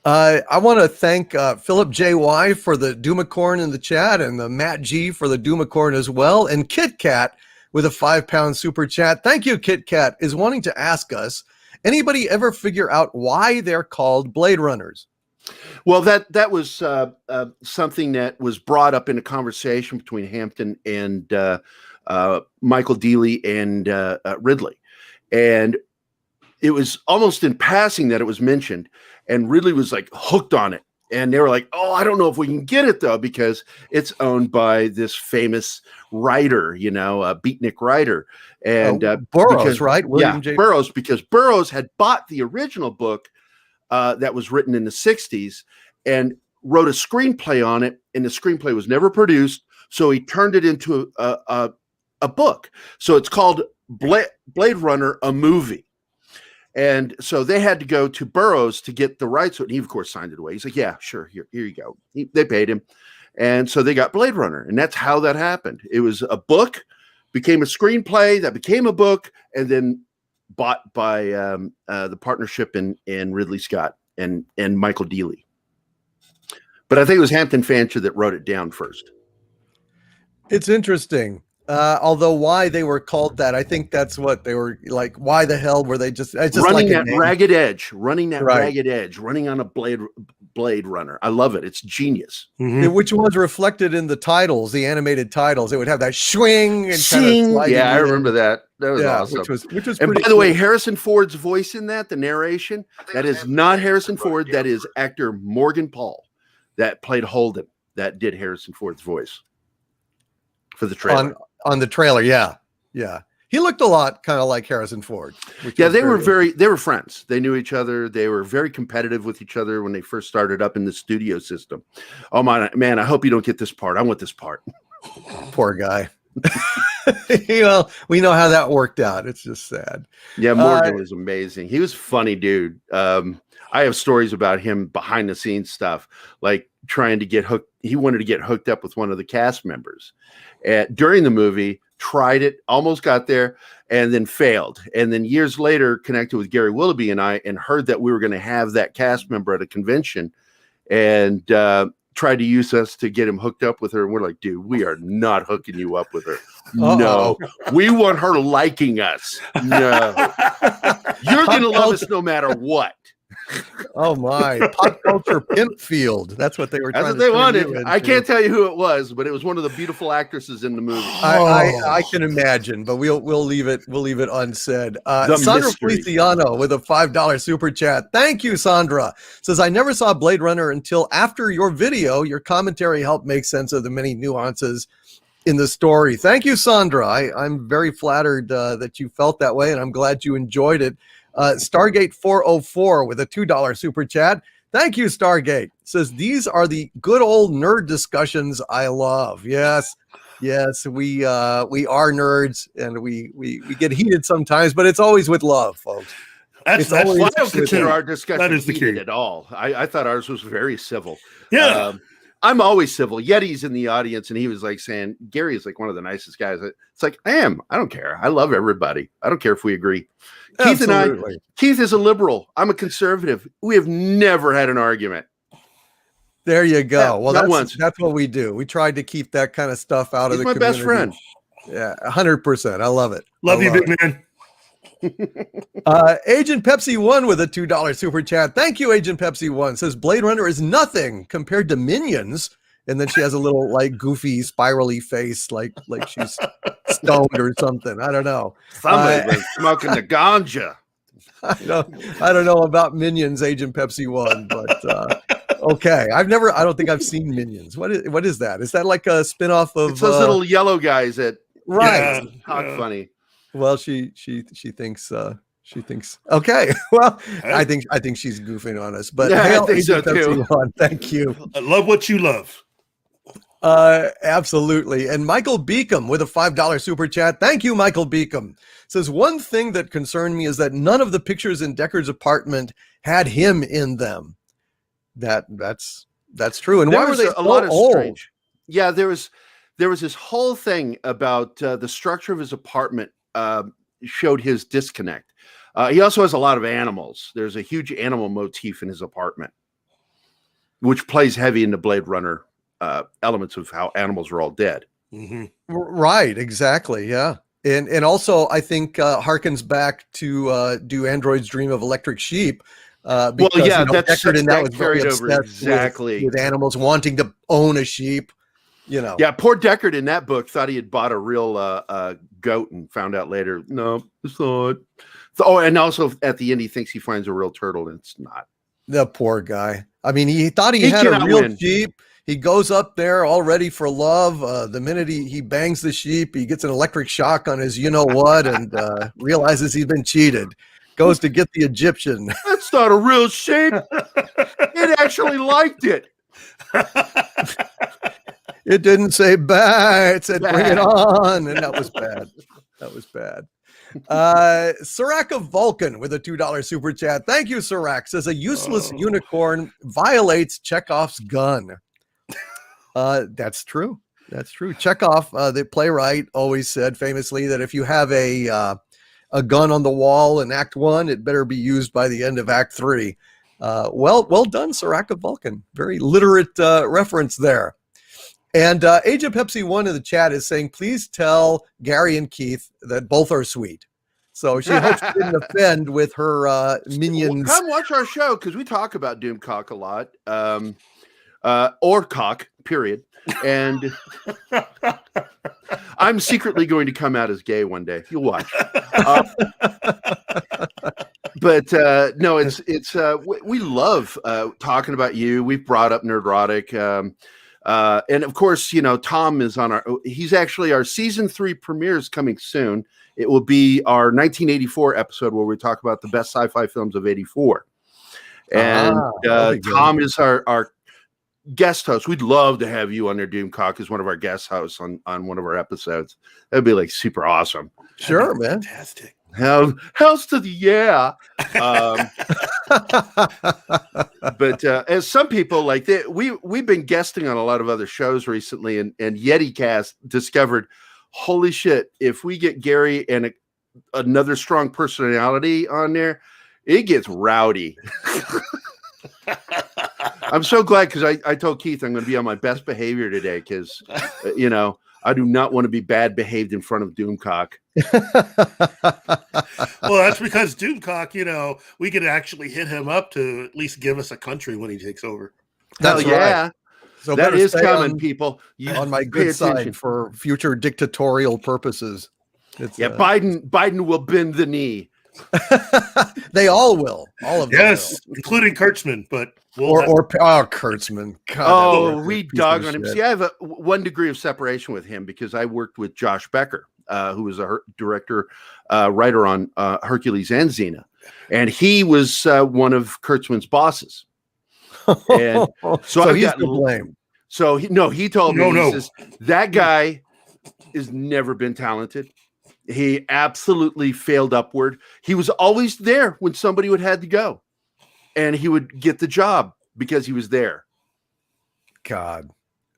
I want to thank Philip J.Y. for the Doomacorn in the chat, and the Matt G. for the Doomacorn as well, and Kit Kat with a £5 super chat. Thank you. Kit Kat is wanting to ask us, anybody ever figure out why they're called Blade Runners? Well, that was something that was brought up in a conversation between Hampton and Michael Dealey and Ridley. And it was almost in passing that it was mentioned. And Ridley was like hooked on it. And they were like, "Oh, I don't know if we can get it though, because it's owned by this famous writer, a beatnik writer." And Burroughs, because, right? William J. Burroughs, because Burroughs had bought the original book that was written in the 60s and wrote a screenplay on it, and the screenplay was never produced. So he turned it into a book. So it's called Blade Runner, a movie. And so they had to go to Burroughs to get the rights. And he, of course, signed it away. He's like, "Yeah, sure. Here you go." They paid him. And so they got Blade Runner. And that's how that happened. It was a book, became a screenplay, that became a book, and then bought by the partnership in Ridley Scott and Michael Dealey. But I think it was Hampton Fancher that wrote it down first. It's interesting. Although why they were called that, I think that's what they were like. Why the hell were they just running like that ragged edge, running on a Blade Runner? I love it. It's genius. Mm-hmm. Which was reflected in the titles, the animated titles. It would have that swing and sing. Yeah, I remember that. That was awesome. Which was and by cool. the way, Harrison Ford's voice in that, the narration, that is not Harrison Ford. That is actor Morgan Paul that played Holden, that did Harrison Ford's voice for the trailer. On the trailer, yeah. He looked a lot kind of like Harrison Ford. Yeah, they were friends. They knew each other. They were very competitive with each other when they first started up in the studio system. Oh my man, I hope you don't get this part. I want this part. Poor guy. We know how that worked out. It's just sad. Yeah, Morgan was amazing. He was a funny dude. I have stories about him behind the scenes stuff, like trying to get hooked. He wanted to get hooked up with one of the cast members during the movie, tried it, almost got there, and then failed. And then years later, connected with Gary Willoughby and I, and heard that we were going to have that cast member at a convention, and tried to use us to get him hooked up with her. And we're like, "Dude, we are not hooking you up with her. No, we want her liking us. No, you're going to love us no matter what." Oh my! Pop culture pimp field. That's what they were. That's what they wanted. I can't tell you who it was, but it was one of the beautiful actresses in the movie. I can imagine, but we'll leave it unsaid. Sandra Feliciano with a $5 super chat. Thank you, Sandra. Says, "I never saw Blade Runner until after your video. Your commentary helped make sense of the many nuances in the story." Thank you, Sandra. I'm very flattered that you felt that way, and I'm glad you enjoyed it. Stargate 404 with a $2 super chat. Thank you, Stargate. Says, "These are the good old nerd discussions I love." Yes, we are nerds, and we get heated sometimes, but it's always with love, folks. That's I don't consider our discussion heated at all. I thought ours was very civil. Yeah. I'm always civil. Yeti's in the audience, and he was like saying, Gary is like one of the nicest guys. It's like, I am. I don't care. I love everybody. I don't care if we agree. Keith is a liberal. I'm a conservative. We have never had an argument. There you go. Well, that's what we do. We tried to keep that kind of stuff out of the community. He's my best friend. Yeah, 100%. I love it. Love you, big man. Agent Pepsi 1 with a $2 super chat. Thank you, Agent Pepsi 1. Says, "Blade Runner is nothing compared to Minions." And then she has a little like goofy spirally face, like she's stoned or something. I don't know. Somebody was smoking the ganja. I don't know about Minions, Agent Pepsi 1, but okay. I don't think I've seen Minions. What is that? Is that like a spinoff of it's those little yellow guys that right? Talk funny. Well, she thinks okay. Well, I think she's goofing on us, but yeah, I think so too. Thank you. I love what you love. Absolutely. And Michael Beacom with a $5 super chat. Thank you, Michael Beacom. Says, "One thing that concerned me is that none of the pictures in Deckard's apartment had him in them." That's true. And why were they a lot of strange? Yeah, there was this whole thing about the structure of his apartment showed his disconnect. He also has a lot of animals. There's a huge animal motif in his apartment, which plays heavy into Blade Runner elements of how animals are all dead. Mm-hmm. Right, exactly. Yeah. And also I think harkens back to Do Androids Dream of Electric Sheep? Because, Deckard in that was very obsessed with animals wanting to own a sheep. Yeah, poor Deckard in that book thought he had bought a real goat and found out later, no, it's not. Oh, and also at the end he thinks he finds a real turtle and it's not. The poor guy. I mean, he thought he had a cannot real win. sheep. He goes up there all ready for love. The minute he bangs the sheep, he gets an electric shock on his you-know-what and realizes he's been cheated. Goes to get the Egyptian. That's not a real sheep. It actually liked it. It didn't say bah. It said bring it Bah. on. And that was bad. That was bad. Sirac of Vulcan with a $2 super chat. Thank you, Sirac. Says a useless unicorn violates Chekhov's gun. That's true. That's true. Chekhov, the playwright, always said famously that if you have a gun on the wall in Act 1, it better be used by the end of Act 3. Well done, Sirac of Vulcan. Very literate reference there. And Age of Pepsi 1 in the chat is saying, please tell Gary and Keith that both are sweet. So she hopes she didn't offend with her minions. Come watch our show because we talk about Doomcock a lot. Or cock, period. And I'm secretly going to come out as gay one day. You'll watch. But no, it's we love talking about you. We've brought up Nerdrotic. And of course, you know, Tom is on he's actually our season 3 premiere is coming soon. It will be our 1984 episode where we talk about the best sci-fi films of 84. And Tom is our guest host. We'd love to have you on there, Doomcock, as one of our guest hosts on one of our episodes. That'd be like super awesome. Sure, man. Fantastic. Hells to the yeah. But as some people like we've been guesting on a lot of other shows recently, and YetiCast discovered, holy shit, if we get Gary and another strong personality on there, it gets rowdy. I'm so glad because I told Keith I'm going to be on my best behavior today because, you know, I do not want to be bad behaved in front of Doomcock. Well, that's because Doomcock, you know, we could actually hit him up to at least give us a country when he takes over. That's Hell yeah. right. So that is coming, on, people. You on my good side for future dictatorial purposes. Biden will bend the knee. They all will. All of them. Yes, including Kurtzman, but Kurtzman. God, we dog on him. See, I have one degree of separation with him because I worked with Josh Becker, who was a director, writer on Hercules and Xena, and he was one of Kurtzman's bosses. And so he's to blame. So he told me, he says, that guy has never been talented. He absolutely failed upward. He was always there when somebody would had to go, and he would get the job because he was there. God,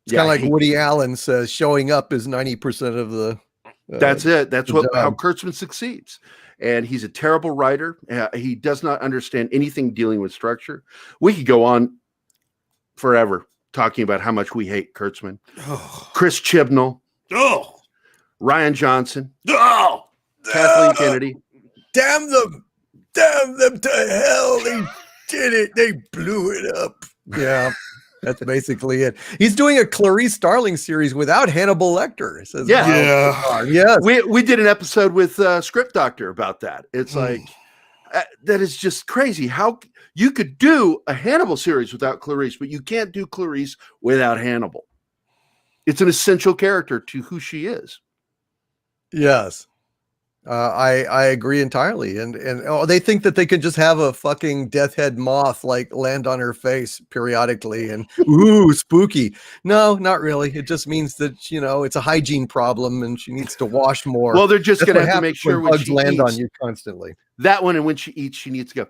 it's kind of like Woody Allen says, showing up is 90% of the. That's it. That's how Kurtzman succeeds. And he's a terrible writer. He does not understand anything dealing with structure. We could go on forever talking about how much we hate Kurtzman. Chris Chibnall. Ryan Johnson. Kathleen Kennedy. Damn them to hell. They did it. They blew it up. Yeah. That's basically it. He's doing a Clarice Starling series without Hannibal Lecter. Says, yes. We did an episode with Script Doctor about that. It's like that is just crazy. How you could do a Hannibal series without Clarice, but you can't do Clarice without Hannibal. It's an essential character to who she is. Yes. I agree entirely. And they think that they could just have a fucking death head moth like land on her face periodically and ooh, spooky. No, not really. It just means that, you know, it's a hygiene problem and she needs to wash more. Well, they're just going to have to make sure when bugs she land eats, on you constantly. That one, and when she eats, she needs to go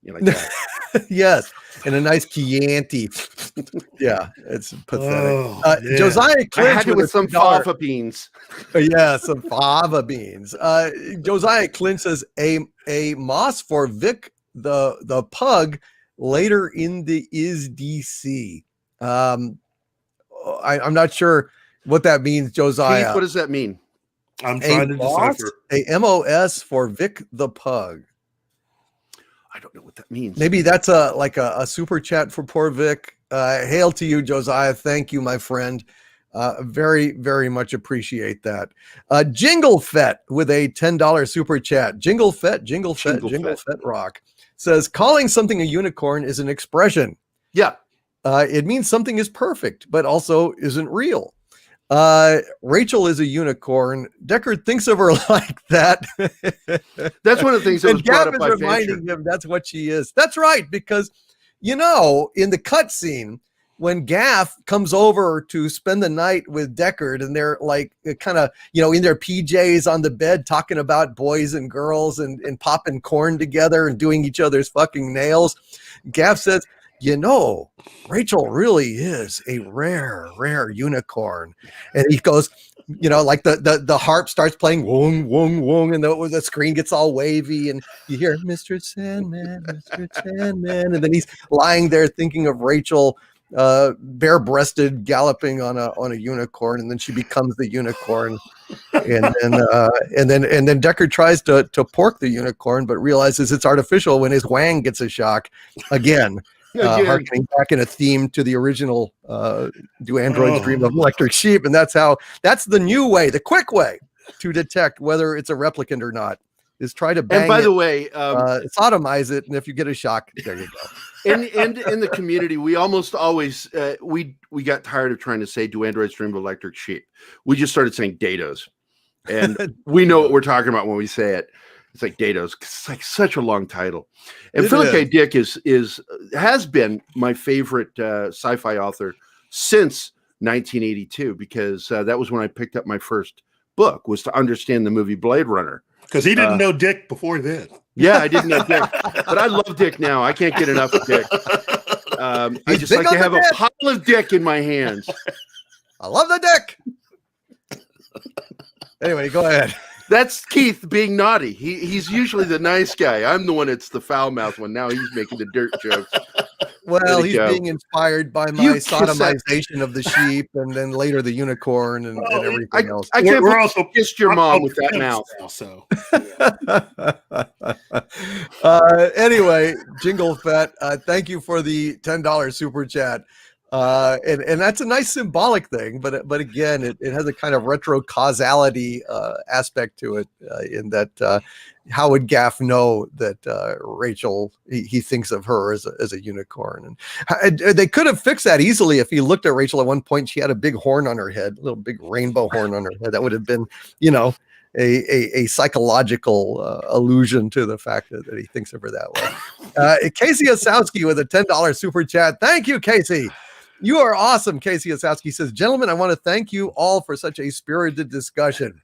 like that. Yes. And a nice Chianti. Yeah, it's pathetic. Josiah Clinch, I had it with some fava beans. Yeah, some fava beans. Josiah Clinch says a moss for Vic the pug later in the is DC. I'm not sure what that means, Josiah. Keith, what does that mean? I'm trying to decipher. A MOS for Vic the pug. I don't know what that means. Maybe that's a super chat for poor Vic. Hail to you, Josiah. Thank you, my friend. Very, very much appreciate that. Jingle Fett with a $10 super chat. Jingle Fett Rock says, calling something a unicorn is an expression. Yeah. It means something is perfect, but also isn't real. Rachel is a unicorn. Deckard thinks of her like that. That's one of the things that was brought up by reminding him that's what she is. That's right, because in the cutscene, when Gaff comes over to spend the night with Deckard, and they're like kind of in their PJs on the bed talking about boys and girls and popping corn together and doing each other's fucking nails, Gaff says, Rachel really is a rare unicorn. And he goes, like the harp starts playing, wong, wong, wong, and the screen gets all wavy, and you hear Mr. Sandman, and then he's lying there thinking of Rachel bare-breasted galloping on a unicorn, and then she becomes the unicorn. And then Deckard tries to pork the unicorn, but realizes it's artificial when his wang gets a shock again. Harkening back in a theme to the original Do Androids Dream of Electric Sheep? And that's the new way, the quick way to detect whether it's a replicant or not, is try to bang and by the way, sodomize it, and if you get a shock, there you go. And in the community, we almost always we got tired of trying to say Do Androids Dream of Electric Sheep. We just started saying Dados, and we know what we're talking about when we say it. It's like Dados. It's like such a long title. And Philip K. Dick has been my favorite sci-fi author since 1982, because that was when I picked up my first book, was to understand the movie Blade Runner. Because he didn't know Dick before then. Yeah, I didn't know Dick, but I love Dick now. I can't get enough of Dick. I just like to have a pile of Dick in my hands. I love the Dick. Anyway, go ahead. That's Keith being naughty. He's usually the nice guy. I'm the one that's the foul mouth one. Now he's making the dirt jokes. Well, he's being inspired by my sodomization of the sheep, and then later the unicorn and everything else. I can't also kissed your mom with that mouth. Also, anyway, Jingle Fett, thank you for the $10 super chat. And that's a nice symbolic thing, but again, it has a kind of retro causality aspect to it, in that how would Gaff know that Rachel, he thinks of her as a unicorn? And they could have fixed that easily if he looked at Rachel at one point. She had a big horn on her head, a little big rainbow horn on her head. That would have been, a psychological allusion to the fact that he thinks of her that way. Casey Osowski with a $10 super chat. Thank you, Casey. You are awesome. Casey Osowski says, gentlemen, I want to thank you all for such a spirited discussion.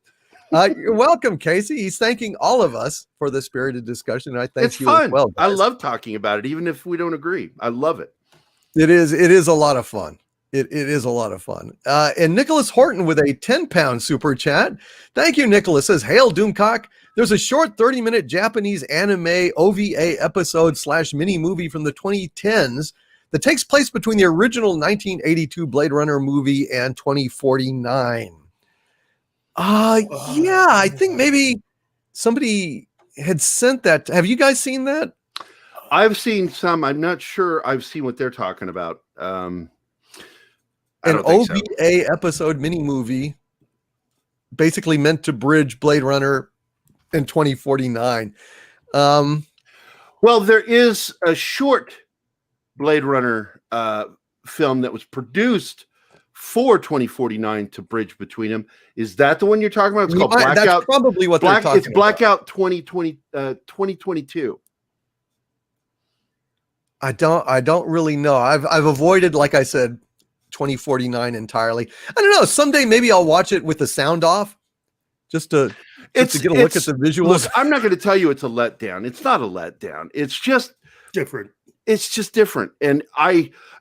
You're welcome, Casey. He's thanking all of us for the spirited discussion. And I thank you fun. As well. Guys. I love talking about it, even if we don't agree. I love it. It is a lot of fun. It is a lot of fun. And Nicholas Horton with a 10-pound super chat. Thank you, Nicholas. Says, hail, Doomcock. There's a short 30-minute Japanese anime OVA episode / mini movie from the 2010s that takes place between the original 1982 Blade Runner movie and 2049. Yeah, I think maybe somebody had sent that. Have you guys seen that? I've seen some. I'm not sure I've seen what they're talking about. An OVA episode mini movie basically meant to bridge Blade Runner in 2049. Well, there is a short Blade Runner film that was produced for 2049 to bridge between them. Is that the one you're talking about? It's called Blackout. That's probably what they're talking about. It's Blackout 2022. I don't really know. I've avoided, like I said, 2049 entirely. I don't know. Someday maybe I'll watch it with the sound off, just to get a look at the visuals. Look, I'm not going to tell you it's a letdown. It's not a letdown. It's just different. It's just different. And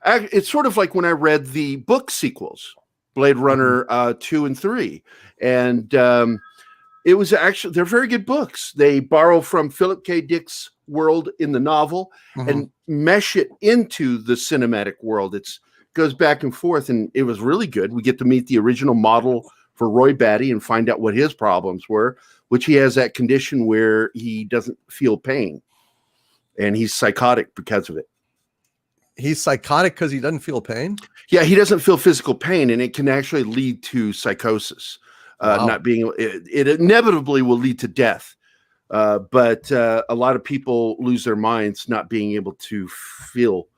it's sort of like when I read the book sequels, Blade Runner 2 and 3. And it was actually, they're very good books. They borrow from Philip K. Dick's world in the novel and mesh it into the cinematic world. It goes back and forth, and it was really good. We get to meet the original model for Roy Batty and find out what his problems were, which he has that condition where he doesn't feel pain. And he's psychotic because of it. He's psychotic because he doesn't feel pain. Yeah, he doesn't feel physical pain, and it can actually lead to psychosis. Wow. Not being it inevitably will lead to death. But a lot of people lose their minds not being able to feel,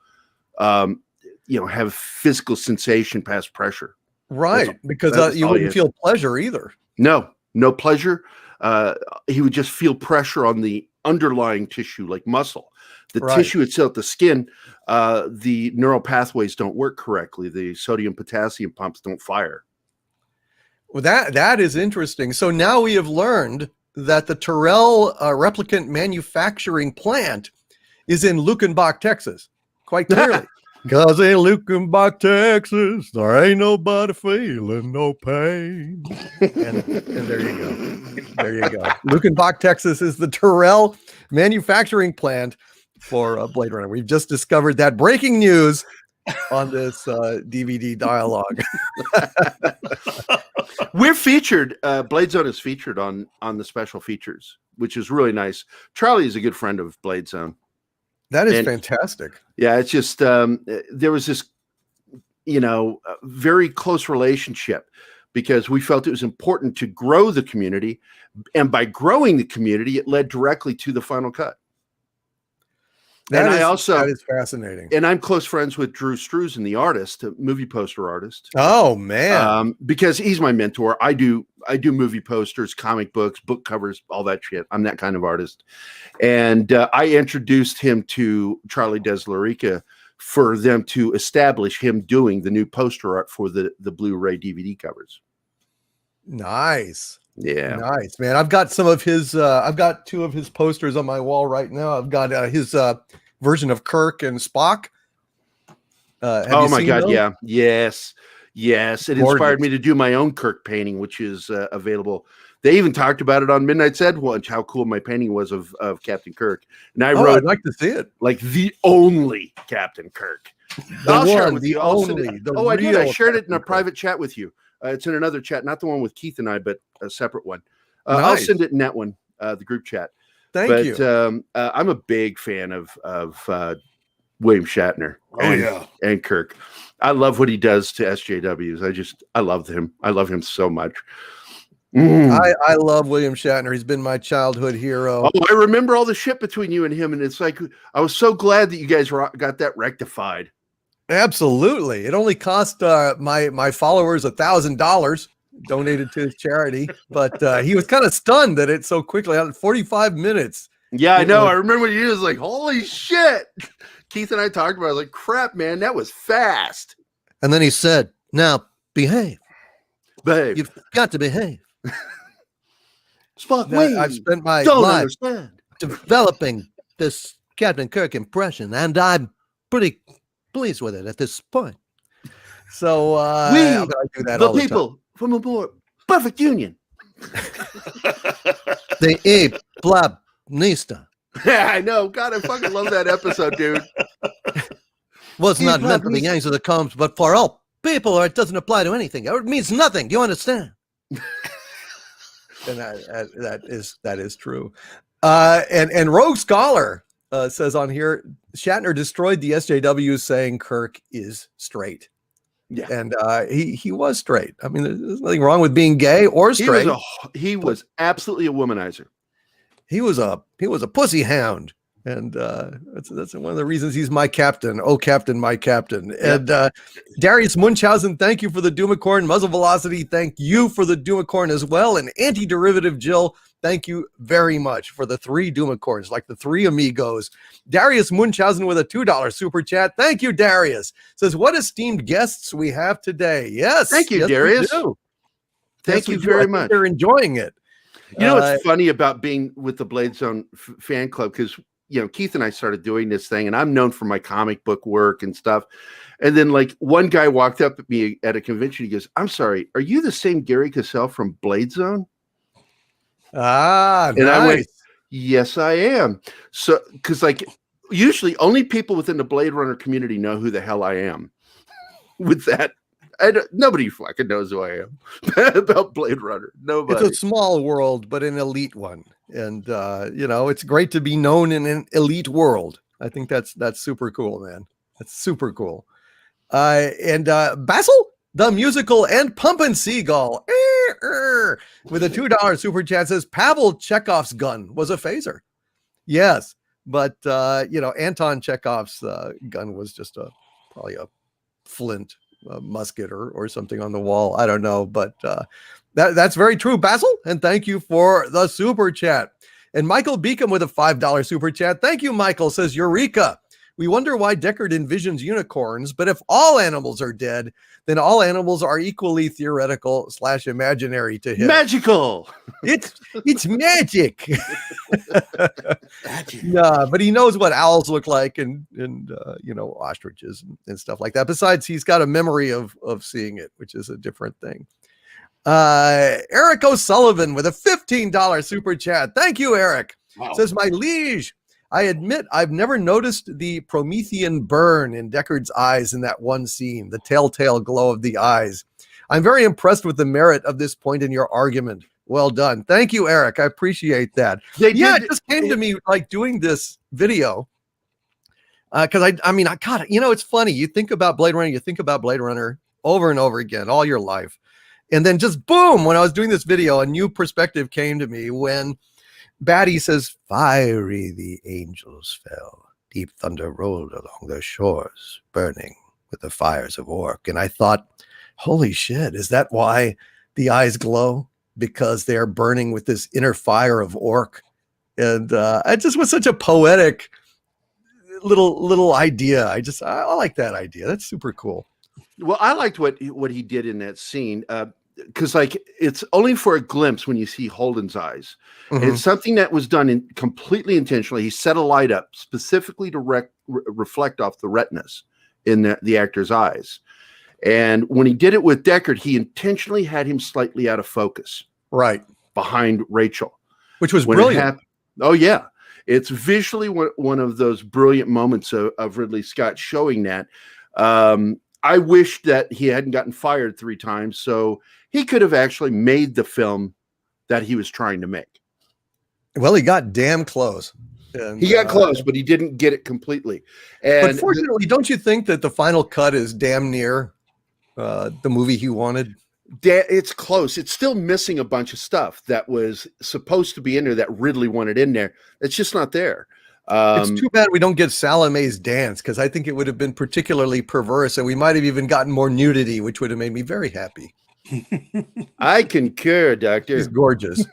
have physical sensation past pressure. Right, because you wouldn't feel pleasure either. No pleasure. He would just feel pressure on the underlying tissue, like muscle. The tissue itself, the skin, the neural pathways don't work correctly. The sodium potassium pumps don't fire. Well, that is interesting. So now we have learned that the Terrell replicant manufacturing plant is in Luckenbach, Texas, quite clearly. Because in Luckenbach, Texas, there ain't nobody feeling no pain. And there you go. There you go. Luckenbach, Texas is the Terrell manufacturing plant for Blade Runner. We've just discovered that. Breaking news on this DVD dialogue. We're featured. Blade Zone is featured on the special features, which is really nice. Charlie is a good friend of Blade Zone. That is fantastic. Yeah, it's just there was this, very close relationship because we felt it was important to grow the community, and by growing the community, it led directly to the final cut. That is fascinating. And I'm close friends with Drew Struzan, the artist, a movie poster artist. Oh man. Because he's my mentor. I do movie posters, comic books, book covers, all that shit. I'm that kind of artist. And I introduced him to Charlie Deslarica for them to establish him doing the new poster art for the Blu-ray DVD covers. Nice. Yeah. Nice, man. I've got some of his I've got 2 of his posters on my wall right now. I've got his version of Kirk and Spock. Oh my God. Those? Yeah. Yes. It Gorgeous. Inspired me to do my own Kirk painting, which is available. They even talked about it on Midnight's Ed Lunch, how cool my painting was of Captain Kirk. And I wrote, I'd like to see it. Like the only Captain Kirk. I did. I shared it in a private chat with you. It's in another chat, not the one with Keith and I, but a separate one. Nice. I'll send it in that one, the group chat. Thank you. I'm a big fan of William Shatner and Kirk. I love what he does to SJWs. I love him. I love him so much. I love William Shatner. He's been my childhood hero. Oh, I remember all the shit between you and him, and it's like I was so glad that you guys got that rectified. Absolutely. It only cost my followers $1,000 donated to his charity, but he was kind of stunned that it so quickly out 45 minutes. Yeah, I know. I remember when you was like, "Holy shit!" Keith and I talked about it. I was like, "Crap, man, that was fast." And then he said, "Now behave, babe. You've got to behave." Spock, I've spent my life developing this Captain Kirk impression, and I'm pretty pleased with it at this point. So I do that all the people time. From aboard Perfect Union. The E Blab Nista. Yeah, I know. God, I fucking love that episode, dude. Well, it's not meant for the gangs of the combs, but for all people, or it doesn't apply to anything. It means nothing. Do you understand? And that is true. And Rogue Scholar says on here, Shatner destroyed the SJW saying Kirk is straight. Yeah, and he was straight. I mean, there's nothing wrong with being gay or straight. He was absolutely a womanizer. He was a pussy hound, and that's one of the reasons he's my captain. Oh, captain, my captain. Yeah. And Darius Munchausen, thank you for the Dumicorn. Muzzle Velocity, thank you for the Dumicorn as well. And Anti-Derivative Jill, thank you very much for the 3 Dumicorns, like the 3 amigos. Darius Munchausen with a $2 super chat. Thank you, Darius. Says, what esteemed guests we have today. Yes. Thank you, Darius. Thank you very much. They're enjoying it. You know what's funny about being with the Blade Zone fan club? Because, Keith and I started doing this thing, and I'm known for my comic book work and stuff. And then, like, one guy walked up at me at a convention. He goes, "I'm sorry, are you the same Gary Cassell from Blade Zone?" And I went, "Yes, I am." So, because like usually only people within the Blade Runner community know who the hell I am. With that, nobody fucking knows who I am about Blade Runner. Nobody. It's a small world, but an elite one, and it's great to be known in an elite world. I think that's super cool, man. That's super cool. And Basil, the musical and Pumpin' Seagull, with a $2 super chat says Pavel Chekhov's gun was a phaser. Yes, but Anton Chekhov's gun was just probably a flint musket or something on the wall. I don't know, but that's very true, Basil. And thank you for the super chat. And Michael Beacom with a $5 super chat. Thank you, Michael. Says Eureka. We wonder why Deckard envisions unicorns, but if all animals are dead, then all animals are equally theoretical / imaginary to him. Magical. It's magic. Yeah, but he knows what owls look like and ostriches and stuff like that. Besides, he's got a memory of seeing it, which is a different thing. Eric O'Sullivan with a $15 super chat. Thank you, Eric. Wow. Says, my liege, I admit I've never noticed the Promethean burn in Deckard's eyes in that one scene, the telltale glow of the eyes. I'm very impressed with the merit of this point in your argument. Well done. Thank you, Eric. I appreciate that. It just came to me like doing this video. Because I God, it's funny. You think about Blade Runner over and over again all your life. And then just boom, when I was doing this video, a new perspective came to me when Batty says, fiery the angels fell, deep thunder rolled along their shores, burning with the fires of Orc. And I thought, holy shit, is that why the eyes glow? Because they're burning with this inner fire of Orc. And it just was such a poetic little idea. I like that idea. That's super cool. Well, I liked what he did in that scene. Because it's only for a glimpse when you see Holden's eyes. Mm-hmm. And it's something that was done completely intentionally. He set a light up specifically to reflect off the retinas in the actor's eyes. And when he did it with Deckard, he intentionally had him slightly out of focus. Right. Behind Rachel. Which was brilliant. Oh, yeah. It's visually one of those brilliant moments of Ridley Scott showing that. I wish that he hadn't gotten fired 3 times, so he could have actually made the film that he was trying to make. Well, he got damn close. And, he got close, but he didn't get it completely. But fortunately, don't you think that the final cut is damn near the movie he wanted? It's close. It's still missing a bunch of stuff that was supposed to be in there that Ridley wanted in there. It's just not there. It's too bad we don't get Salome's dance, because I think it would have been particularly perverse, and we might have even gotten more nudity, which would have made me very happy. I concur, Doctor. He's gorgeous.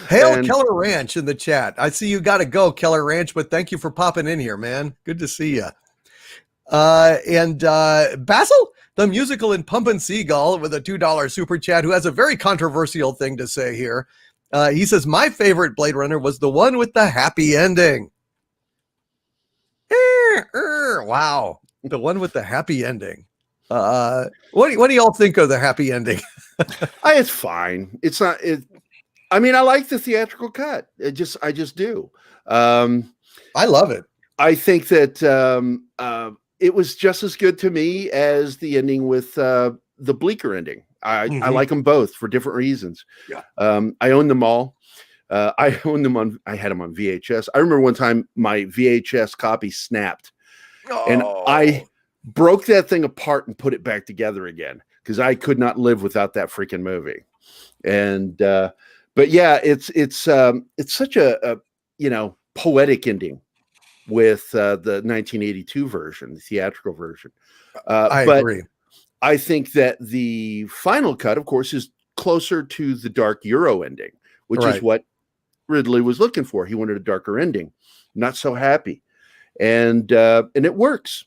Hail Keller Ranch in the chat. I see you got to go, Keller Ranch, but thank you for popping in here, man. Good to see you. And Basil, the musical in Pumpin' Seagull, with a $2 super chat, who has a very controversial thing to say here. He says, my favorite Blade Runner was the one with the happy ending. Wow. The one with the happy ending. What do y'all think of the happy ending? It's fine. It's not. I like the theatrical cut. I just do. I love it. I think that it was just as good to me as the ending with the bleaker ending. I like them both for different reasons. Yeah. I own them all. I had them on VHS. I remember one time my VHS copy snapped, and I broke that thing apart and put it back together again because I could not live without that freaking movie. And but yeah, it's such a poetic ending with the 1982 version, the theatrical version. I agree. I think that the final cut, of course, is closer to the dark Euro ending, which is what Ridley was looking for. He wanted a darker ending, not so happy, and it works.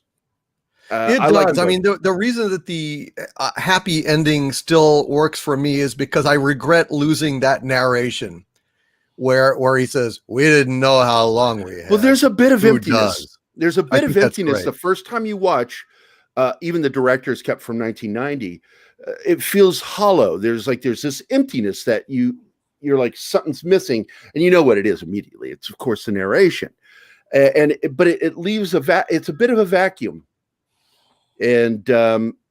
It does. I mean, the reason that the happy ending still works for me is because I regret losing that narration where he says, "We didn't know how long we had." Well, there's a bit of emptiness. Does? There's a bit of emptiness the first time you watch. Even the director's cut from 1990, it feels hollow. There's this emptiness that you're like, something's missing, and you know what it is immediately. It's of course the narration, but it leaves it's a bit of a vacuum, and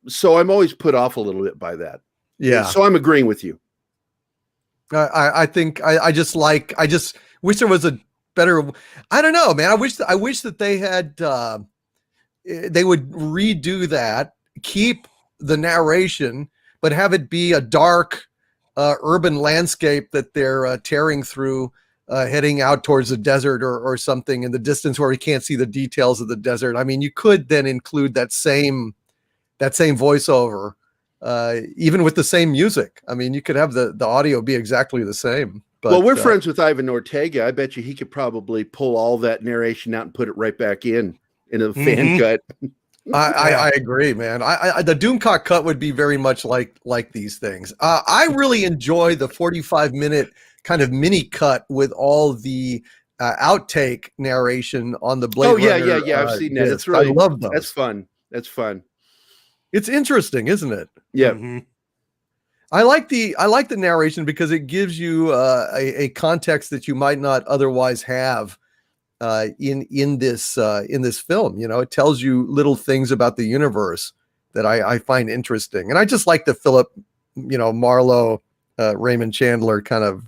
so I'm always put off a little bit by that. Yeah. And so I'm agreeing with you. I think I just wish there was better. I don't know, man. I wish that they had they would redo that, keep the narration, but have it be a dark urban landscape that they're tearing through, heading out towards the desert or something in the distance where we can't see the details of the desert. I mean, you could then include that same voiceover, even with the same music. I mean, you could have the audio be exactly the same. But, well, we're friends with Ivan Ortega. I bet you he could probably pull all that narration out and put it right back in a fan cut. I agree, man. The Doomcock cut would be very much like these things. I really enjoy the 45-minute kind of mini cut with all the outtake narration on the Blade Runner. Yeah. I've seen that. It's really, I love those. That's fun. It's interesting, isn't it? Yeah. Mm-hmm. I like the narration because it gives you a context that you might not otherwise have in this film. You know, it tells you little things about the universe that I find interesting, and I just like the Philip, Marlowe, Raymond Chandler kind of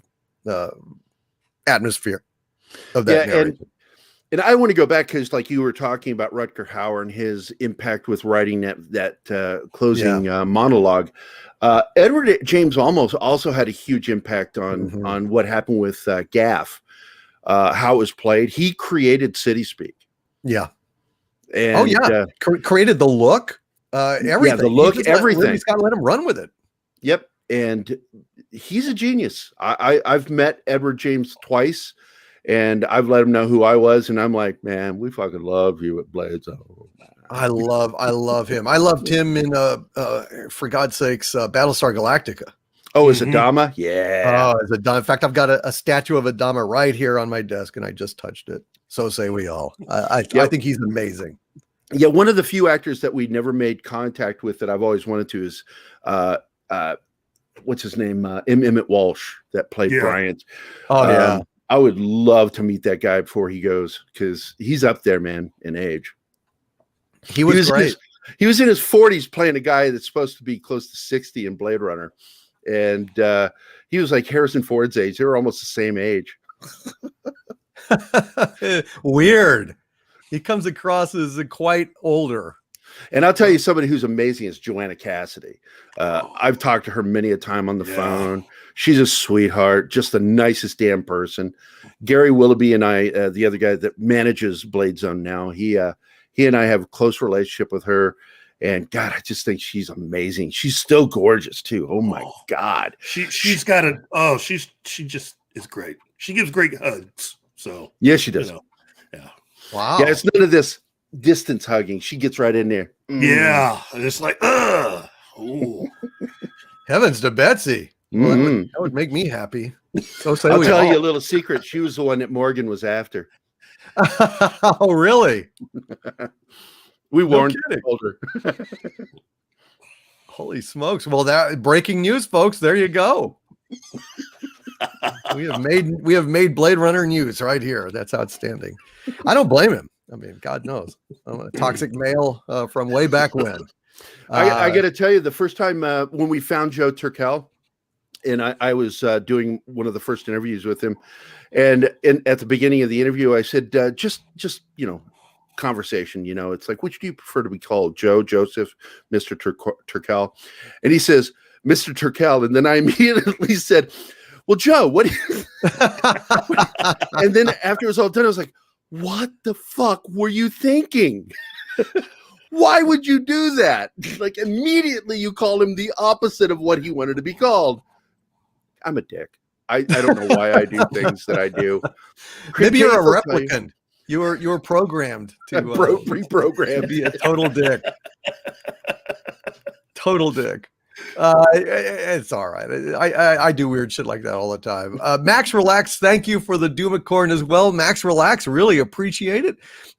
atmosphere of that narration. And I want to go back because, like you were talking about Rutger Hauer and his impact with writing that closing monologue. Edward James Olmos also had a huge impact on what happened with Gaff, how it was played. He created City Speak. Yeah. And, created the look, everything. Yeah, the look, everything. He's got to let him run with it. Yep. And he's a genius. I've met Edward James twice. And I've let him know who I was, and I'm like, man, we fucking love you at Blades. I love him. I loved him in for God's sakes, Battlestar Galactica. Oh, is Adama? Yeah. Oh, as Adama. In fact, I've got a statue of Adama right here on my desk, and I just touched it. So say we all. I think he's amazing. Yeah, one of the few actors that we never made contact with that I've always wanted to is what's his name? Emmett Walsh that played Bryant. Oh yeah. I would love to meet that guy before he goes because he's up there, man, in age. He was great. He was in his 40s playing a guy that's supposed to be close to 60 in Blade Runner. And he was like Harrison Ford's age. They were almost the same age. Weird. He comes across as quite older. And I'll tell you, somebody who's amazing is Joanna Cassidy. I've talked to her many a time on the phone. She's a sweetheart, just the nicest damn person. Gary Willoughby and I, the other guy that manages Blade Zone now, he and I have a close relationship with her. And God, I just think she's amazing. She's still gorgeous too. Oh my God. She's got she just is great. She gives great hugs. So yeah, she does. Yeah. Wow. Yeah, it's none of this distance hugging. She gets right in there. Yeah. It's like, ooh. Heavens to Betsy. Well, that would make me happy. So I'll tell you a little secret. She was the one that Morgan was after. Oh, really? We warned her. Holy smokes. Well, that breaking news, folks. There you go. We have made Blade Runner news right here. That's outstanding. I don't blame him. I mean, God knows. I'm a toxic male from way back when. I got to tell you, the first time when we found Joe Turkel, and I was doing one of the first interviews with him, and at the beginning of the interview, I said, just conversation, it's like, which do you prefer to be called, Joe, Joseph, Mr. Turkel? And he says, Mr. Turkel, and then I immediately said, well, Joe, what do you... And then after it was all done, I was like, what the fuck were you thinking? Why would you do that? Like, immediately you called him the opposite of what he wanted to be called. I'm a dick. I don't know why I do things that I do. Maybe you're a replicant. You were programmed to pre-programmed be a total dick. Total dick. It's all right. I do weird shit like that all the time. Max Relax, thank you for the Doomicorn as well. Max Relax, really appreciate it.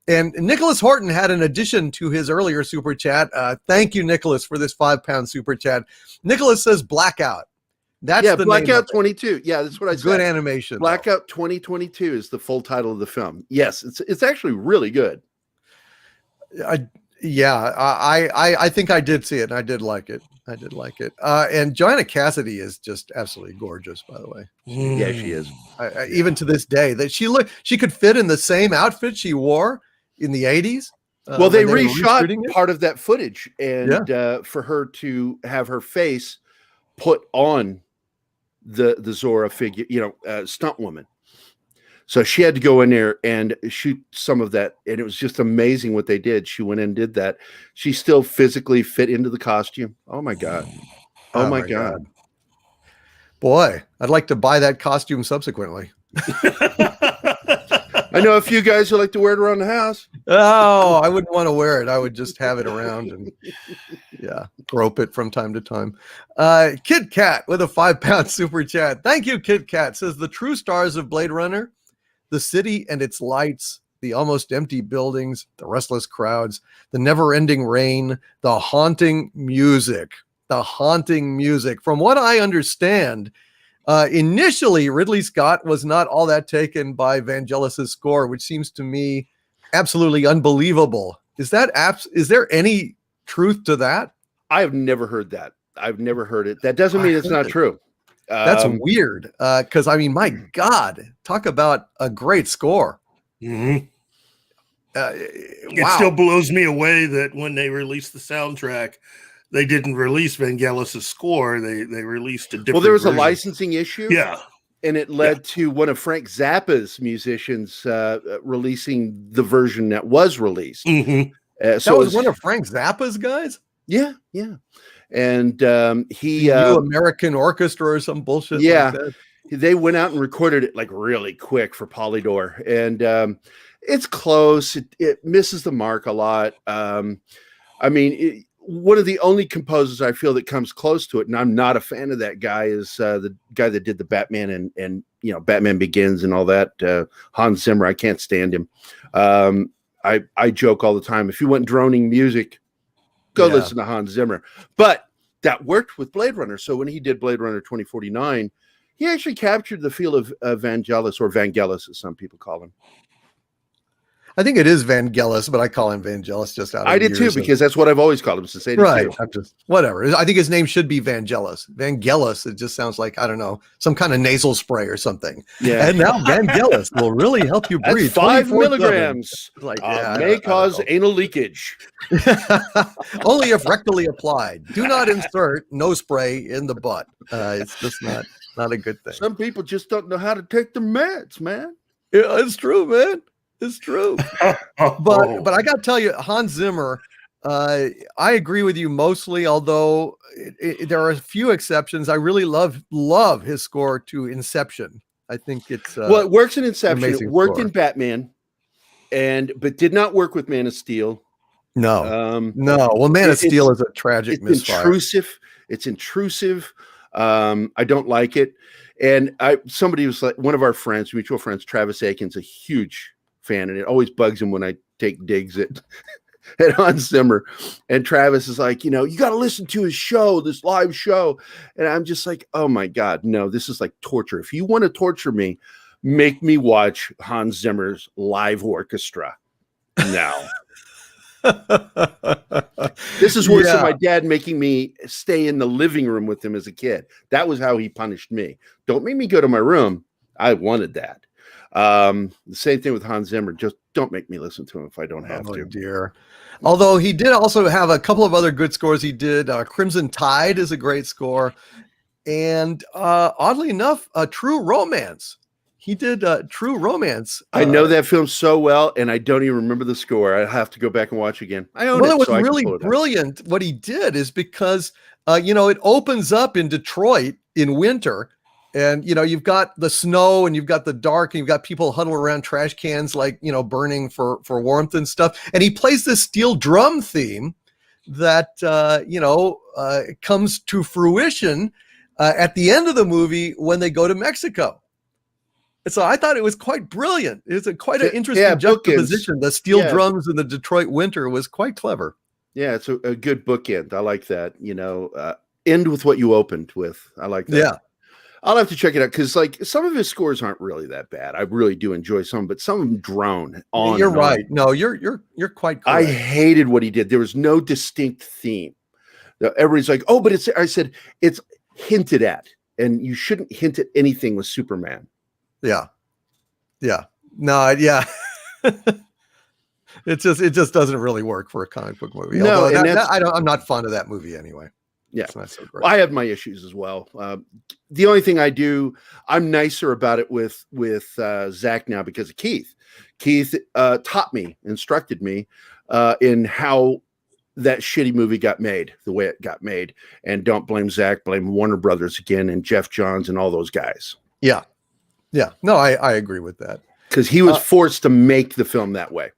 And Nicholas Horton had an addition to his earlier super chat. Thank you, Nicholas, for this £5 super chat. Nicholas says Blackout. That's the Blackout 22. Yeah, that's what I said. Good animation. Blackout 2022 is the full title of the film. Yes, it's actually really good. I think I did see it and I did like it. I did like it. And Joanna Cassidy is just absolutely gorgeous, by the way. Yeah, she is. Even to this day, that she could fit in the same outfit she wore in the 80s. Well, they reshot part of that footage, and for her to have her face put on the Zora figure, stunt woman. So she had to go in there and shoot some of that, and it was just amazing what they did. She went in and did that. She still physically fit into the costume. Oh my God. Oh my God. Boy, I'd like to buy that costume subsequently. I know a few guys who like to wear it around the house. Oh, I wouldn't want to wear it. I would just have it around and grope it from time to time. Kid Cat with a £5 super chat. Thank you, Kid Cat. Says the true stars of Blade Runner, the city and its lights, the almost empty buildings, the restless crowds, the never-ending rain, the haunting music. The haunting music. From what I understand, initially Ridley Scott was not all that taken by Vangelis's score, which seems to me absolutely unbelievable. Is there any truth to that? I have never heard that. I've never heard it. That doesn't mean it's not true. That's weird. Because I mean, my God, talk about a great score. Mm-hmm. It still blows me away that when they released the soundtrack, they didn't release Vangelis' score. They released a different. Well, there was version. A licensing issue. Yeah. And it led to one of Frank Zappa's musicians releasing the version that was released. Mm-hmm. That was one of Frank Zappa's guys? Yeah. And he New American Orchestra or some bullshit like that. They went out and recorded it like really quick for Polydor. And it's close. It misses the mark a lot. One of the only composers I feel that comes close to it, and I'm not a fan of that guy, is the guy that did the Batman and Batman Begins and all that, Hans Zimmer. I can't stand him. I joke all the time. If you want droning music, go listen to Hans Zimmer. But that worked with Blade Runner. So when he did Blade Runner 2049, he actually captured the feel of Vangelis, or Vangelis, as some people call him. I think it is Vangelis, but I call him Vangelis just out of I did too, because that's what I've always called him since 82. Right. I'm just whatever. I think his name should be Vangelis. Vangelis, it just sounds like, I don't know, some kind of nasal spray or something. Yeah. And now Vangelis will really help you breathe. 5 milligrams. May cause anal leakage. Only if rectally applied. Do not insert no spray in the butt. It's just not a good thing. Some people just don't know how to take their meds, man. Yeah, it's true, man. It's true. But I got to tell you, Hans Zimmer, I agree with you mostly, although there are a few exceptions. I really love his score to Inception. I think it's it works in Inception. It worked score. In Batman, but did not work with Man of Steel. No. Well, Man of Steel is a tragic misfire. It's intrusive. I don't like it. And somebody was like, one of our friends, mutual friends, Travis Aiken's a huge fan, and it always bugs him when I take digs at Hans Zimmer. And Travis is like, you got to listen to his show, this live show. And I'm just like, oh my God, no, this is like torture. If you want to torture me, make me watch Hans Zimmer's live orchestra now. This is worse than my dad making me stay in the living room with him as a kid. That was how he punished me. Don't make me go to my room. I wanted that. The same thing with Hans Zimmer. Just don't make me listen to him if I don't have to. Dear. Although he did also have a couple of other good scores. He did Crimson Tide is a great score. And oddly enough, True Romance. He did True Romance. I know that film so well, and I don't even remember the score. I have to go back and watch again. I own it. Well, it was really brilliant. What he did is because, it opens up in Detroit in winter. And, you've got the snow and you've got the dark and you've got people huddled around trash cans, like, burning for warmth and stuff. And he plays this steel drum theme that, comes to fruition at the end of the movie when they go to Mexico. And so I thought it was quite brilliant. It's quite an interesting juxtaposition. The steel drums in the Detroit winter was quite clever. Yeah, it's a good bookend. I like that. End with what you opened with. I like that. Yeah. I'll have to check it out because, like, some of his scores aren't really that bad. I really do enjoy some, but some of them drone on. You're right. No, you're quite correct. I hated what he did. There was no distinct theme. Everybody's like, oh, but I said, it's hinted at, and you shouldn't hint at anything with Superman. Yeah. No, yeah. It just doesn't really work for a comic book movie. No, Although and I'm not fond of that movie anyway. Yeah, it's not so great. I have my issues as well. The only thing I'm nicer about it with Zach now because of Keith. Keith taught me, instructed me in how that shitty movie got made, the way it got made. And don't blame Zach, blame Warner Brothers again and Jeff Johns and all those guys. Yeah. No, I agree with that. Because he was forced to make the film that way.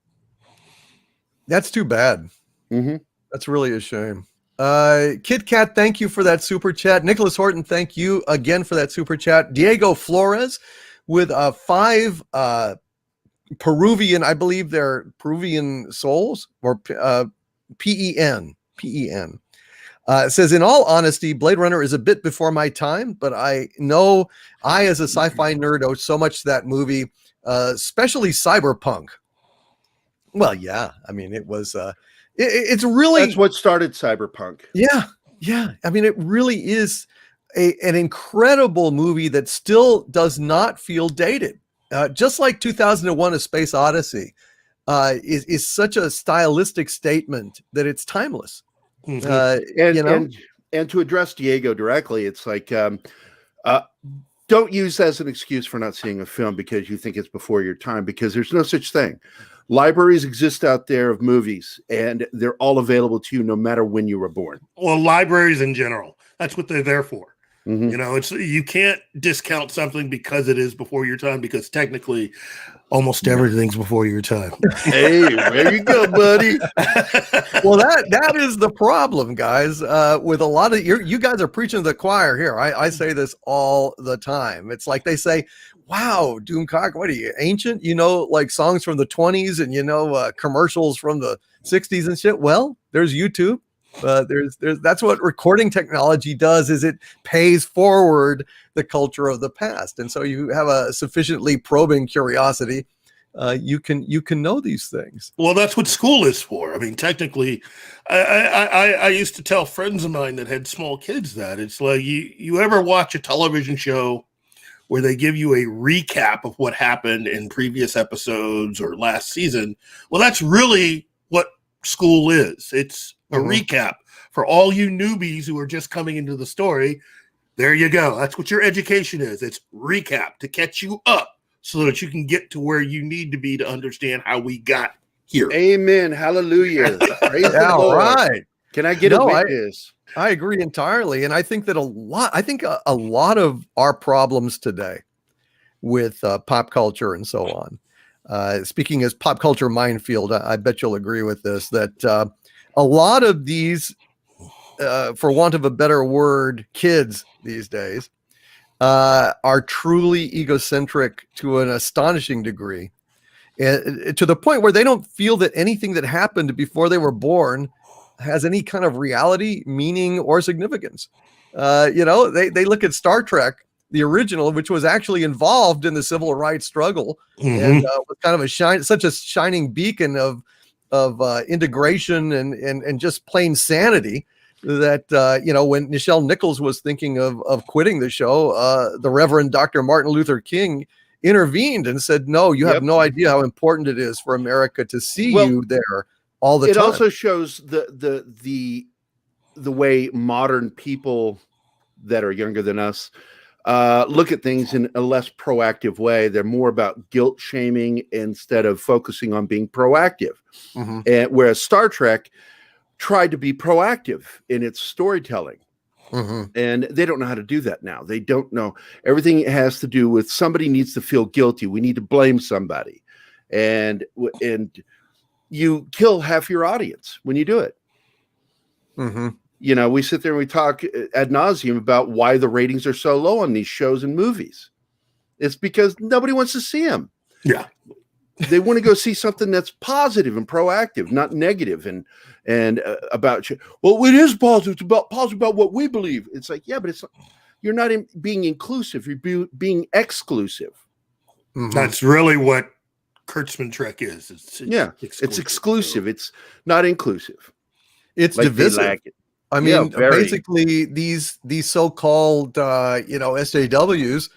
That's too bad. Mm-hmm. That's really a shame. Kit Kat, thank you for that super chat. Nicholas Horton, thank you again for that super chat. Diego Flores with 5 Peruvian, I believe they're Peruvian souls or PEN. Says, in all honesty, Blade Runner is a bit before my time, but I know I, as a sci-fi nerd, owe so much to that movie, especially cyberpunk. Well, yeah, I mean, it was, it's really, that's what started cyberpunk. Yeah. I mean, it really is an incredible movie that still does not feel dated. Just like 2001: A Space Odyssey is such a stylistic statement that it's timeless. Mm-hmm. And to address Diego directly, it's like, don't use that as an excuse for not seeing a film because you think it's before your time, because there's no such thing. Libraries exist out there of movies, and they're all available to you no matter when you were born. Well, libraries in general, that's what they're there for. Mm-hmm. You know, you can't discount something because it is before your time, because technically almost everything's before your time. Hey, there you go, buddy. Well, that is the problem, guys. With a lot of you guys are preaching to the choir here. I say this all the time. It's like they say, wow, Doomcock, what are you, ancient? You know, like songs from the 20s and, you know, commercials from the 60s and shit. Well, there's YouTube. There's that's what recording technology does, is it pays forward the culture of the past. And so you have a sufficiently probing curiosity. You can know these things. Well, that's what school is for. I mean, technically, I used to tell friends of mine that had small kids that it's like, you ever watch a television show where they give you a recap of what happened in previous episodes or last season? Well, that's really what school is. It's a recap for all you newbies who are just coming into the story. There you go. That's what your education is. It's recap to catch you up so that you can get to where you need to be to understand how we got here. Amen. Hallelujah. Praise the Lord. Right. Can I get a witness? I agree entirely. And I think that a lot of our problems today with pop culture and so on, speaking as pop culture minefield, I bet you'll agree with this, that a lot of these, for want of a better word, kids these days are truly egocentric to an astonishing degree, and to the point where they don't feel that anything that happened before they were born has any kind of reality, meaning, or significance. You know, they look at Star Trek, the original, which was actually involved in the civil rights struggle, and was kind of such a shining beacon of integration and just plain sanity, that you know, when Nichelle Nichols was thinking of quitting the show, the Reverend Dr. Martin Luther King intervened and said, no, you have no idea how important it is for America to see you there all the time. It also shows the way modern people that are younger than us look at things in a less proactive way. They're more about guilt shaming instead of focusing on being proactive. And whereas Star Trek tried to be proactive in its storytelling, and they don't know how to do that now. They don't know. Everything has to do with somebody needs to feel guilty. We need to blame somebody, and you kill half your audience when you do it. You know, we sit there and we talk ad nauseum about why the ratings are so low on these shows and movies. It's because nobody wants to see them. Yeah. They want to go see something that's positive and proactive, not negative and about, well, it is positive. It's about positive about what we believe. It's like, yeah, but it's, you're not being inclusive. You're being exclusive. That's really what Kurtzman Trek is. It's exclusive. It's not inclusive. It's like divisive. I Yeah, mean, very. basically, these so-called SJWs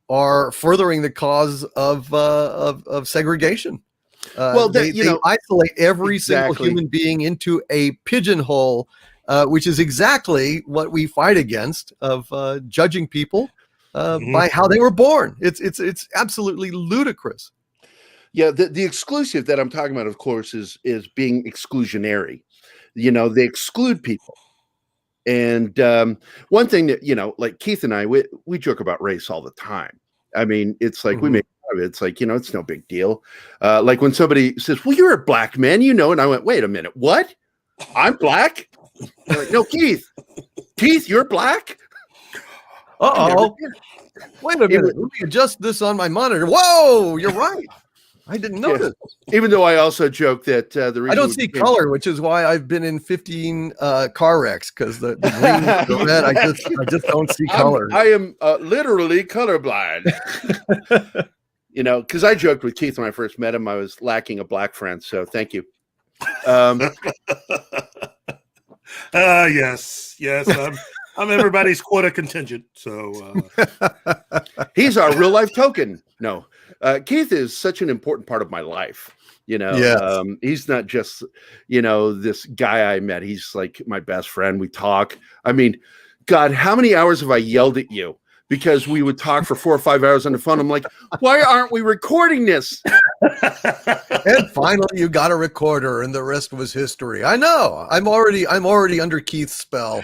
are furthering the cause of segregation. Well, They isolate every single exactly. human being into a pigeonhole, which is exactly what we fight against, of judging people by how they were born. It's absolutely ludicrous. Yeah, the exclusive that I'm talking about, of course, is being exclusionary. They exclude people. And one thing that, like Keith and I, we joke about race all the time. I mean, it's like we make fun of it. It's like, it's no big deal. Like when somebody says, well, you're a black man, and I went, wait a minute, what? I'm black? They're like, no, Keith, you're black? Uh-oh. Wait a minute. Let me adjust this on my monitor. Whoa, you're right. I didn't notice. Even though I also joke that the reason I don't see color, which is why I've been in 15 car wrecks, because the green, the red, I just don't see color. I am literally colorblind. Because I joked with Keith when I first met him, I was lacking a black friend. So thank you. Yes. I'm everybody's quota contingent. So he's our real life token. No, Keith is such an important part of my life. Yes. He's not just, this guy I met. He's like my best friend. We talk. I mean, God, how many hours have I yelled at you? Because we would talk for 4 or 5 hours on the phone. I'm like, why aren't we recording this? And finally, you got a recorder, and the rest was history. I know. I'm already under Keith's spell.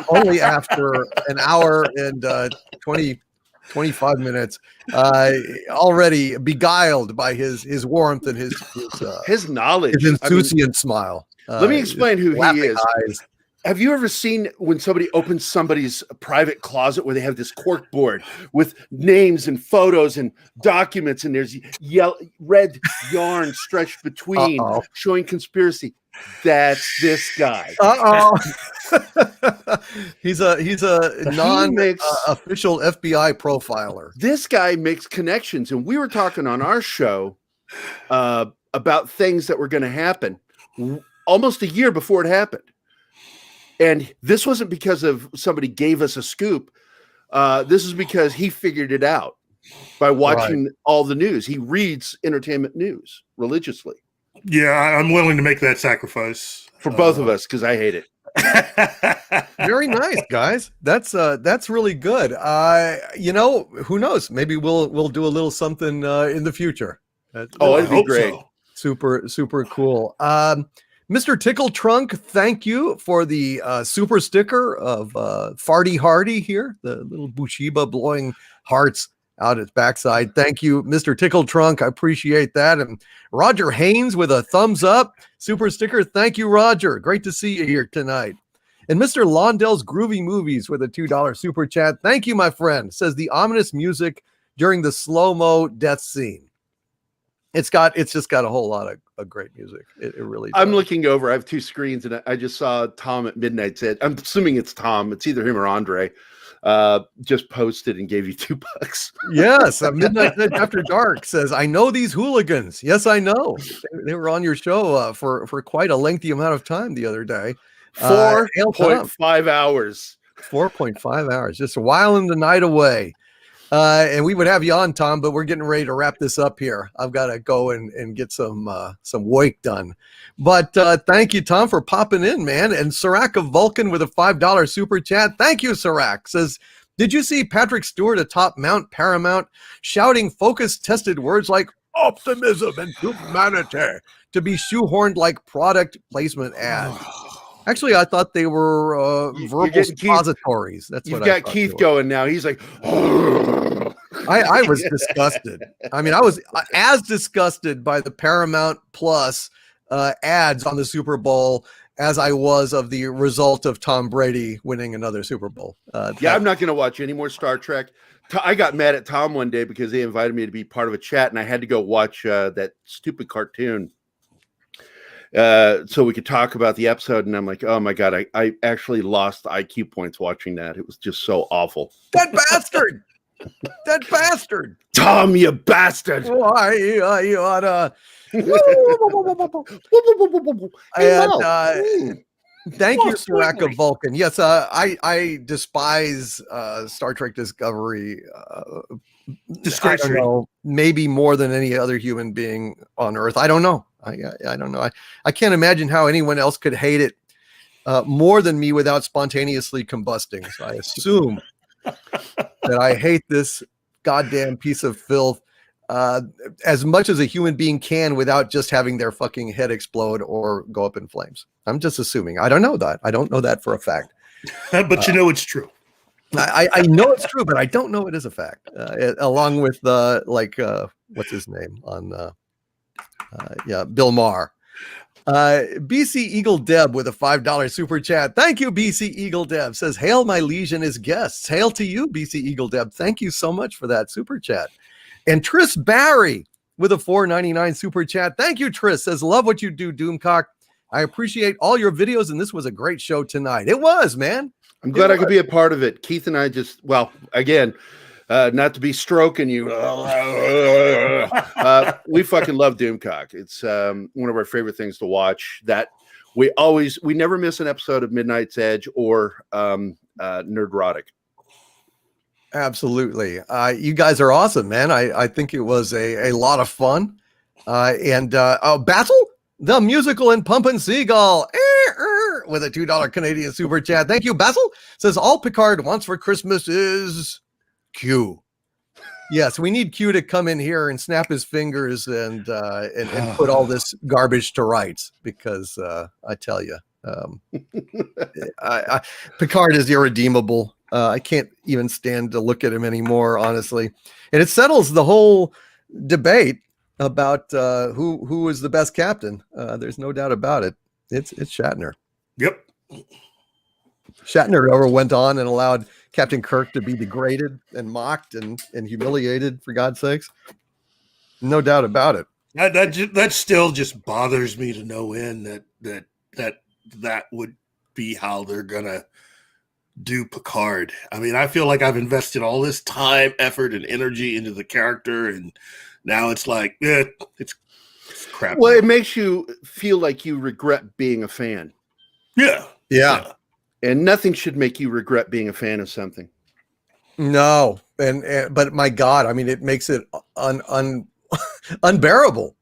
Only after an hour and 25 minutes, already beguiled by his warmth and his knowledge, his insouciant smile. Let me explain who he is. Eyes. Have you ever seen when somebody opens somebody's private closet where they have this cork board with names and photos and documents, and there's red yarn stretched between, showing conspiracy? That's this guy. He's a non-official FBI profiler. This guy makes connections, and we were talking on our show about things that were going to happen almost a year before it happened. And this wasn't because of somebody gave us a scoop. This is because he figured it out by watching all the news. He reads entertainment news religiously. Yeah, I'm willing to make that sacrifice for both of us, because I hate it. Very nice, guys. That's really good. Who knows? Maybe we'll do a little something in the future. It'd be great. So. Super cool. Mr. Tickle Trunk, thank you for the super sticker of Farty Hardy here, the little Bushiba blowing hearts out its backside. Thank you, Mr. Tickle Trunk. I appreciate that. And Roger Haynes with a thumbs up super sticker. Thank you, Roger. Great to see you here tonight. And Mr. Londell's Groovy Movies with a $2 super chat. Thank you, my friend. Says the ominous music during the slow-mo death scene. It's just got a whole lot of great music. It really does. I'm looking over. I have two screens, and I just saw Tom at midnight said, I'm assuming it's Tom. It's either him or Andre. Just posted and gave you $2. Yes, Midnight After Dark says, I know these hooligans. Yes, I know. They were on your show for quite a lengthy amount of time the other day. 4.5 hours. 4.5 hours, just whiling the night away. And we would have you on, Tom, but we're getting ready to wrap this up here. I've got to go and get some work done. But thank you, Tom, for popping in, man. And Sirac of Vulcan with a $5 super chat. Thank you, Sirac. Says, did you see Patrick Stewart atop Mount Paramount shouting focus-tested words like optimism and humanity to be shoehorned like product placement ads? Actually, I thought they were verbal suppositories. That's what I thought. You've got Keith going now. He's like, I was disgusted. I mean, I was as disgusted by the Paramount Plus ads on the Super Bowl as I was of the result of Tom Brady winning another Super Bowl. I'm not going to watch any more Star Trek. I got mad at Tom one day because they invited me to be part of a chat, and I had to go watch that stupid cartoon. So we could talk about the episode, and I'm like, oh my God, I actually lost IQ points watching that. It was just so awful. That bastard! That bastard! Tom, you bastard! Why you oughta... Thank you, Well, Saraka certainly. Vulcan. Yes, I despise Star Trek Discovery. I Disgrace don't free. know, maybe more than any other human being on Earth. I don't know. I don't know. I can't imagine how anyone else could hate it more than me without spontaneously combusting. So I assume that I hate this goddamn piece of filth as much as a human being can without just having their fucking head explode or go up in flames. I'm just assuming. I don't know that. I don't know that for a fact. But you know it's true. I know it's true, but I don't know it is a fact. Along with what's his name on Bill Maher. BC Eagle Deb with a $5 super chat. Thank you, BC Eagle Deb. Says, hail my liege and his guests. Hail to you, BC Eagle Deb. Thank you so much for that super chat. And Tris Barry with a $4.99 super chat. Thank you, Tris. Says, love what you do, Doomcock. I appreciate all your videos, and this was a great show tonight. It was, man. I'm glad I could be a part of it. Keith and I just, well, again, not to be stroking you. We fucking love Doomcock. It's one of our favorite things to watch. That we never miss an episode of Midnight's Edge or Nerdrotic. Absolutely. You guys are awesome, man. I think it was a lot of fun. Basil, the musical and Pumpin' Seagull with a $2 Canadian super chat. Thank you, Basil. Says all Picard wants for Christmas is Q. Yes, we need Q to come in here and snap his fingers and put all this garbage to rights, because I tell you, Picard is irredeemable. I can't even stand to look at him anymore, honestly. And it settles the whole debate about who is the best captain. There's no doubt about it. It's Shatner. Yep. Shatner over went on and allowed Captain Kirk to be degraded and mocked and humiliated, for God's sakes. No doubt about it. That still just bothers me to no end that would be how they're gonna do Picard. I mean, I feel like I've invested all this time, effort, and energy into the character, and now it's like it's crap. Well, it makes you feel like you regret being a fan. Yeah. And nothing should make you regret being a fan of something. No, but my God, I mean, it makes it unbearable.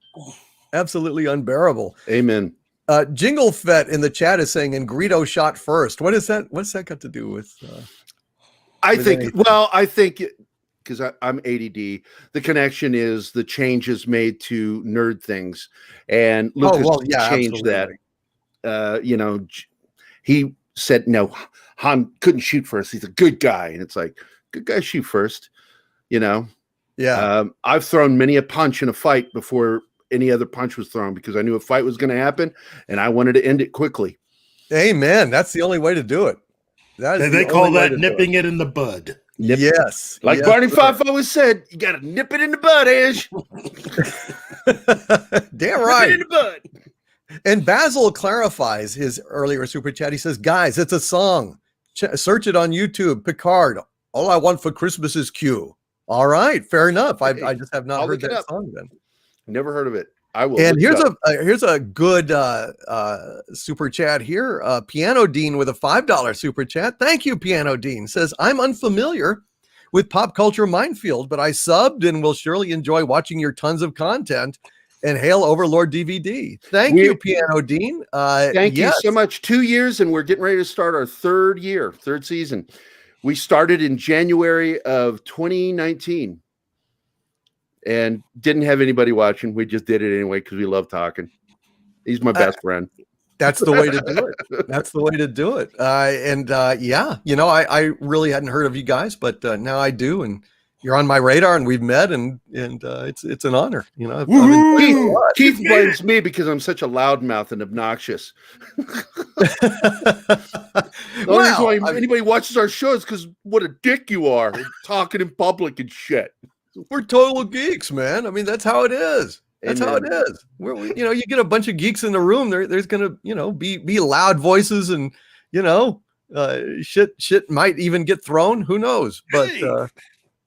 Absolutely unbearable. Amen. Jingle Fett in the chat is saying, and Greedo shot first. What is that? What's that got to do with? I think because I'm ADD, the connection is the changes made to nerd things, and Lucas changed absolutely. that. He said no, Han couldn't shoot first. He's a good guy, and it's like good guys shoot first. Yeah. I've thrown many a punch in a fight before any other punch was thrown because I knew a fight was going to happen, and I wanted to end it quickly. Amen. That's the only way to do it. They call that nipping it in the bud. Yes. Like yes, Barney Fife always said, you got to nip it in the bud, Edge. Damn right. Nip it in the bud. And Basil clarifies his earlier super chat. He says, guys, it's a song. Search it on YouTube. Picard. All I want for Christmas is Q. All right. Fair enough. I just have not heard that song then. Never heard of it. I will. And here's a good super chat here. Piano Dean with a $5 super chat. Thank you, Piano Dean. Says, I'm unfamiliar with Pop Culture Minefield, but I subbed and will surely enjoy watching your tons of content. And hail Overlord DVD. Thank you, Piano Dean. Thank you so much. 2 years, and we're getting ready to start our third season. We started in January of 2019 and didn't have anybody watching. We just did it anyway because we love talking. He's my best friend. That's the way to do it. That's the way to do it. I really hadn't heard of you guys, but now I do. And you're on my radar, and we've met, and it's an honor. Keith blames me because I'm such a loudmouth and obnoxious. The only reason why anybody watches our show is because what a dick you are, talking in public and shit. We're total geeks, man. I mean, that's how it is. That's how it is. You get a bunch of geeks in the room. There's gonna, be loud voices, and shit might even get thrown. Who knows? But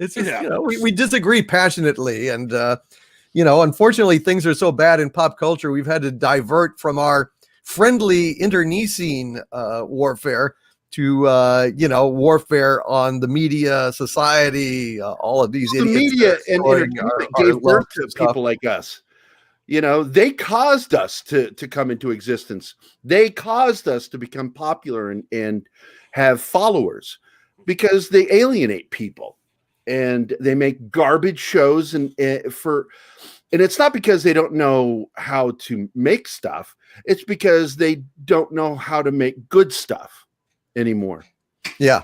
it's just, we disagree passionately, and unfortunately, things are so bad in pop culture. We've had to divert from our friendly internecine warfare to warfare on the media, society, all of these The idiots media and destroying entertainment our gave birth love to stuff. people like us. They caused us to come into existence. They caused us to become popular and have followers because they alienate people and they make garbage shows and it's not because they don't know how to make stuff. It's because they don't know how to make good stuff anymore. Yeah.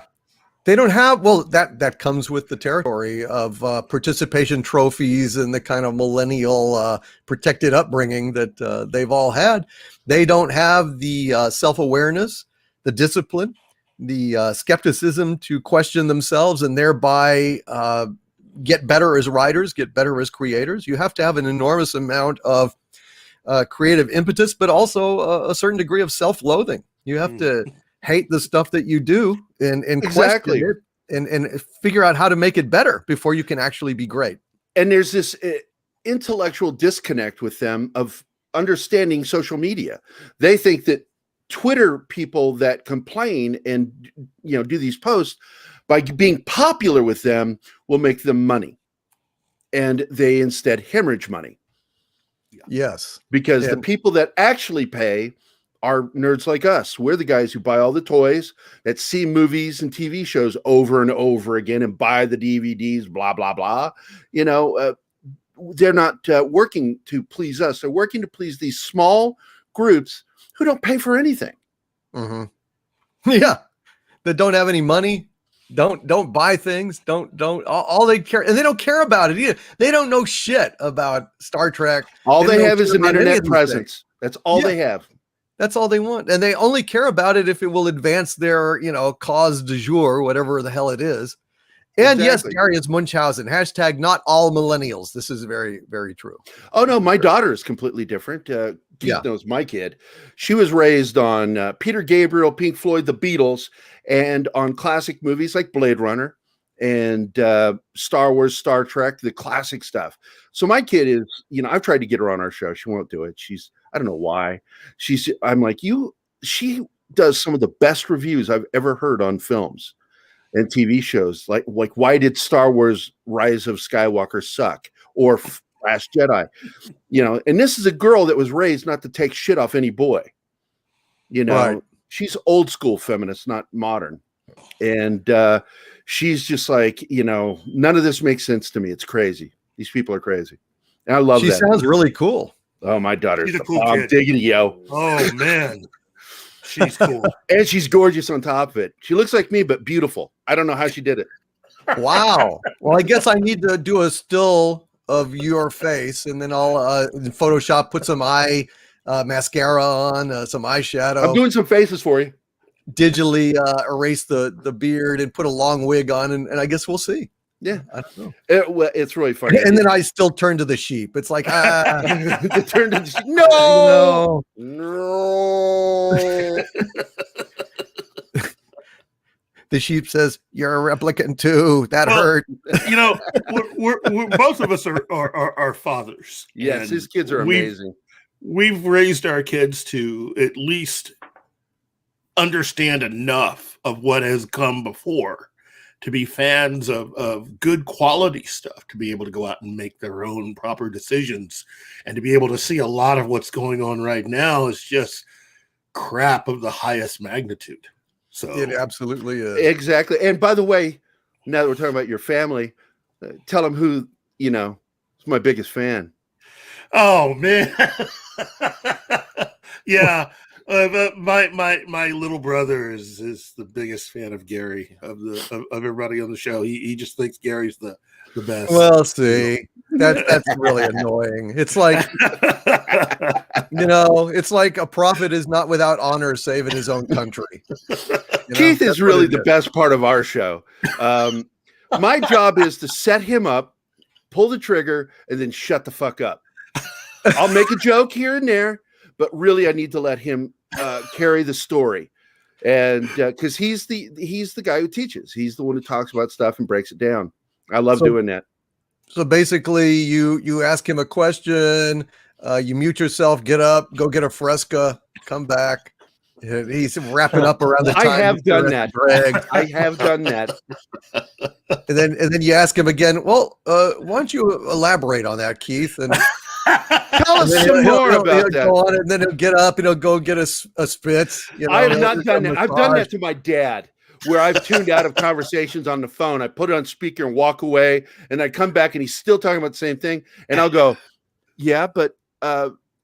They don't have, well, that comes with the territory of participation trophies and the kind of millennial protected upbringing that they've all had. They don't have the self-awareness, the discipline, the skepticism to question themselves and thereby get better as writers, get better as creators. You have to have an enormous amount of creative impetus, but also a certain degree of self-loathing. You have to hate the stuff that you do and Exactly. question it and figure out how to make it better before you can actually be great. And there's this intellectual disconnect with them of understanding social media. They think that Twitter people that complain and do these posts by being popular with them will make them money, and they instead hemorrhage money. Yes, because the people that actually pay are nerds like us. We're the guys who buy all the toys, that see movies and TV shows over and over again and buy the DVDs, blah, blah, blah. They're not working to please us. They're working to please these small groups who don't pay for anything. Mm-hmm. Yeah. That don't have any money. Don't buy things. Don't all they care, and they don't care about it either. They don't know shit about Star Trek. All they have is an internet presence. That's all they have. That's all they want. And they only care about it if it will advance their, cause du jour, whatever the hell it is. And Exactly. yes, Darius Munchausen, hashtag not all millennials. This is very, very true. Oh, no, my daughter is completely different. Keith knows my kid. She was raised on Peter Gabriel, Pink Floyd, the Beatles, and on classic movies like Blade Runner and Star Wars, Star Trek, the classic stuff. So my kid is, I've tried to get her on our show. She won't do it. I don't know why. I'm like, she does some of the best reviews I've ever heard on films and TV shows. Like why did Star Wars Rise of Skywalker suck? Or Last Jedi? And this is a girl that was raised not to take shit off any boy. Right. She's old school feminist, not modern. And she's just like, none of this makes sense to me. It's crazy. These people are crazy. And I love that. She sounds really cool. Oh, my daughter's She's a cool I'm kid. digging it, yo. Oh man, she's cool. And she's gorgeous on top of it. She looks like me, but beautiful. I don't know how she did it. Wow. Well, I guess I need to do a still of your face, and then I'll in Photoshop put some eye mascara on, some eyeshadow. I'm doing some faces for you. Digitally erase the beard and put a long wig on, and I guess we'll see. Yeah, I don't know. It's really funny. And then I still turn to the sheep. It's like It turned into no. The sheep says, "You're a replicant too." That hurt. We're both of us are fathers. Yes, his kids are amazing. We've raised our kids to at least understand enough of what has come before to be fans of good quality stuff, to be able to go out and make their own proper decisions, and to be able to see a lot of what's going on right now is just crap of the highest magnitude. So It absolutely is. Exactly. And by the way, now that we're talking about your family, tell them who, is my biggest fan. Oh man. Yeah. My little brother is the biggest fan of Gary, of everybody on the show. He just thinks Gary's the best. Well, see, that's really annoying. It's like, it's like a prophet is not without honor save in his own country. Keith is really the best part of our show. My job is to set him up, pull the trigger, and then shut the fuck up. I'll make a joke here and there, but really I need to let him carry the story. And because he's the guy who teaches. He's the one who talks about stuff and breaks it down. I love doing that. So basically you ask him a question, you mute yourself, get up, go get a Fresca, come back. And he's wrapping up around the time. I have done that. Greg. I have done that. And then you ask him again, well, why don't you elaborate on that, Keith? And Tell us some more about that. Go on, and then he'll get up and he'll go get a spitz. I have not done that. I've done that to my dad, where I've tuned out of conversations on the phone. I put it on speaker and walk away, and I come back and he's still talking about the same thing. And I'll go, yeah, but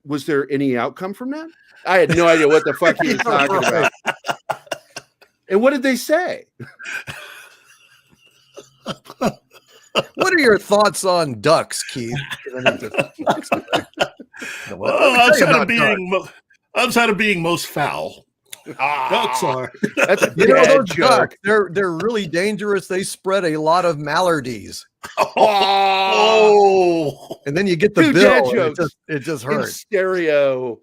was there any outcome from that? I had no idea what the fuck he was talking about. And what did they say? What are your thoughts on ducks, Keith? Outside of being most foul, ducks are. That's a those joke. ducks, they're really dangerous. They spread a lot of maladies. Oh, and then you get the Two bill. dad And it just In hurts. stereo.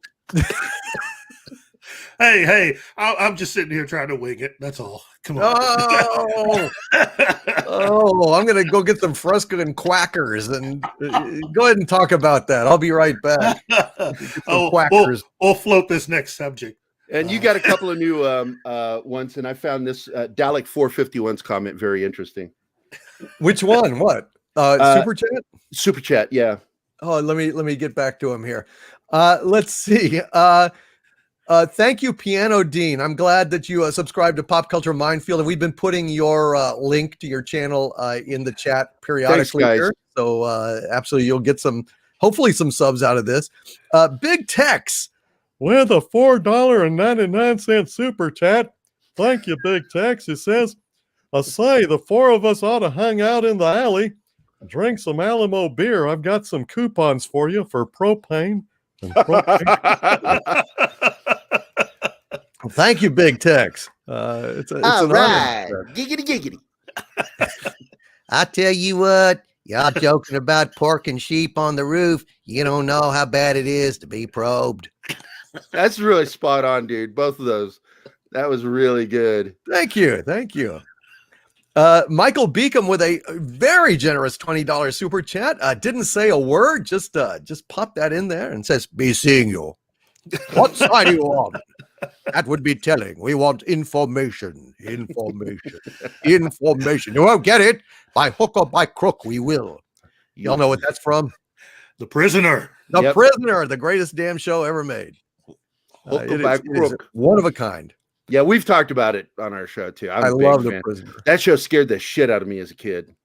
Hey, I'm just sitting here trying to wing it. That's all. Come on. I'm gonna go get some Fresca and Quackers and go ahead and talk about that. I'll be right back. Quackers. We'll float this next subject. And you got a couple of new ones, and I found this Dalek 451's comment very interesting. Which one? What? Super chat? Super chat, yeah. Oh, let me get back to him here. Let's see. Thank you, Piano Dean. I'm glad that you subscribe to Pop Culture Minefield, and we've been putting your link to your channel in the chat periodically. Thanks, guys. Here. So absolutely, you'll get hopefully some subs out of this. Big Tex with a $4.99 super chat. Thank you, Big Tex. It says, I say the four of us ought to hang out in the alley, drink some Alamo beer. I've got some coupons for you for propane. Thank you, Big Tex. It's an honor. Giggity. I tell you what, y'all joking about pork and sheep on the roof. You don't know how bad it is to be probed. That's really spot on, dude. Both of those. That was really good. Thank you. Michael Beacom with a very generous $20 super chat. Didn't say a word, just pop that in there and says, be seeing you. What side are you on? That would be telling. We want information. You won't get it. By hook or by crook, we will. Y'all know what that's from? The Prisoner. The Prisoner, the greatest damn show ever made. Hook or by It is crook. one of a kind. Yeah, we've talked about it on our show too. I love The Prisoner. That show scared the shit out of me as a kid.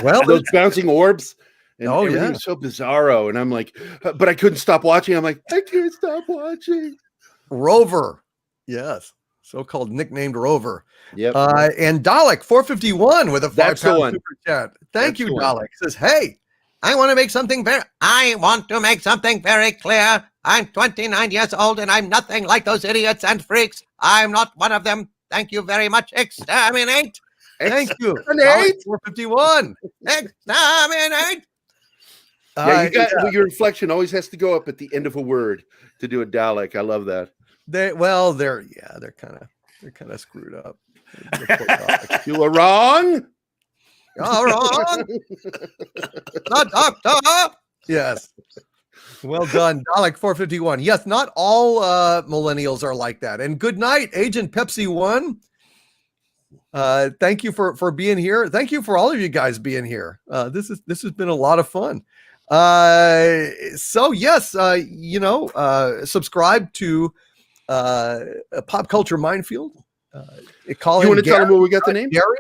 Well, Those bouncing orbs. And everything yeah. was so bizarro. And I'm like, but I couldn't stop watching. I'm like, I can't stop watching. Rover. Yes. So-called nicknamed Rover. Yep. And Dalek 451 with a That's the £5 one. super chat. Thank That's you, the Dalek. one. Says, hey, I want to make something very clear. I'm 29 years old and I'm nothing like those idiots and freaks. I'm not one of them. Thank you very much. Exterminate. Thank you. Exterminate. 451. Exterminate. Your inflection always has to go up at the end of a word to do a Dalek. I love that. They're kind of screwed up. You were wrong. You're wrong. The doctor. Yes. Well done, Dalek 451. Yes, not all millennials are like that. And good night, Agent Pepsi 1. Thank you for being here. Thank you for all of you guys being here. This has been a lot of fun. So yes, subscribe to Pop Culture Minefield. You want to tell them where we got the name? Gary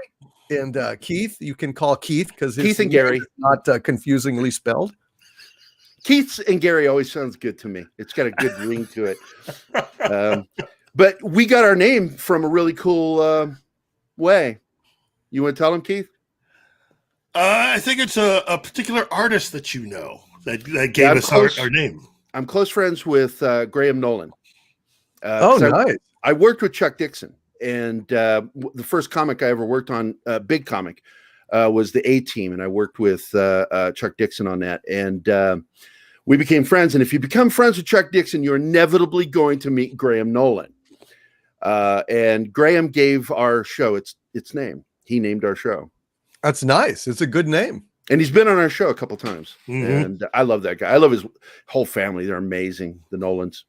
and Keith. You can call Keith because Keith and Gary, not confusingly spelled. Keith and Gary always sounds good to me. It's got a good ring to it. But we got our name from a really cool way. You want to tell them, Keith? I think it's a particular artist that you know that gave us our name. I'm close friends with Graham Nolan. Nice. I worked with Chuck Dixon, and the first comic I ever worked on, big comic, was the A-Team, and I worked with Chuck Dixon on that, and we became friends. And if you become friends with Chuck Dixon, you're inevitably going to meet Graham Nolan. And Graham gave our show its name. He named our show. That's nice. It's a good name. And he's been on our show a couple times. Mm-hmm. And I love that guy. I love his whole family. They're amazing, the Nolans.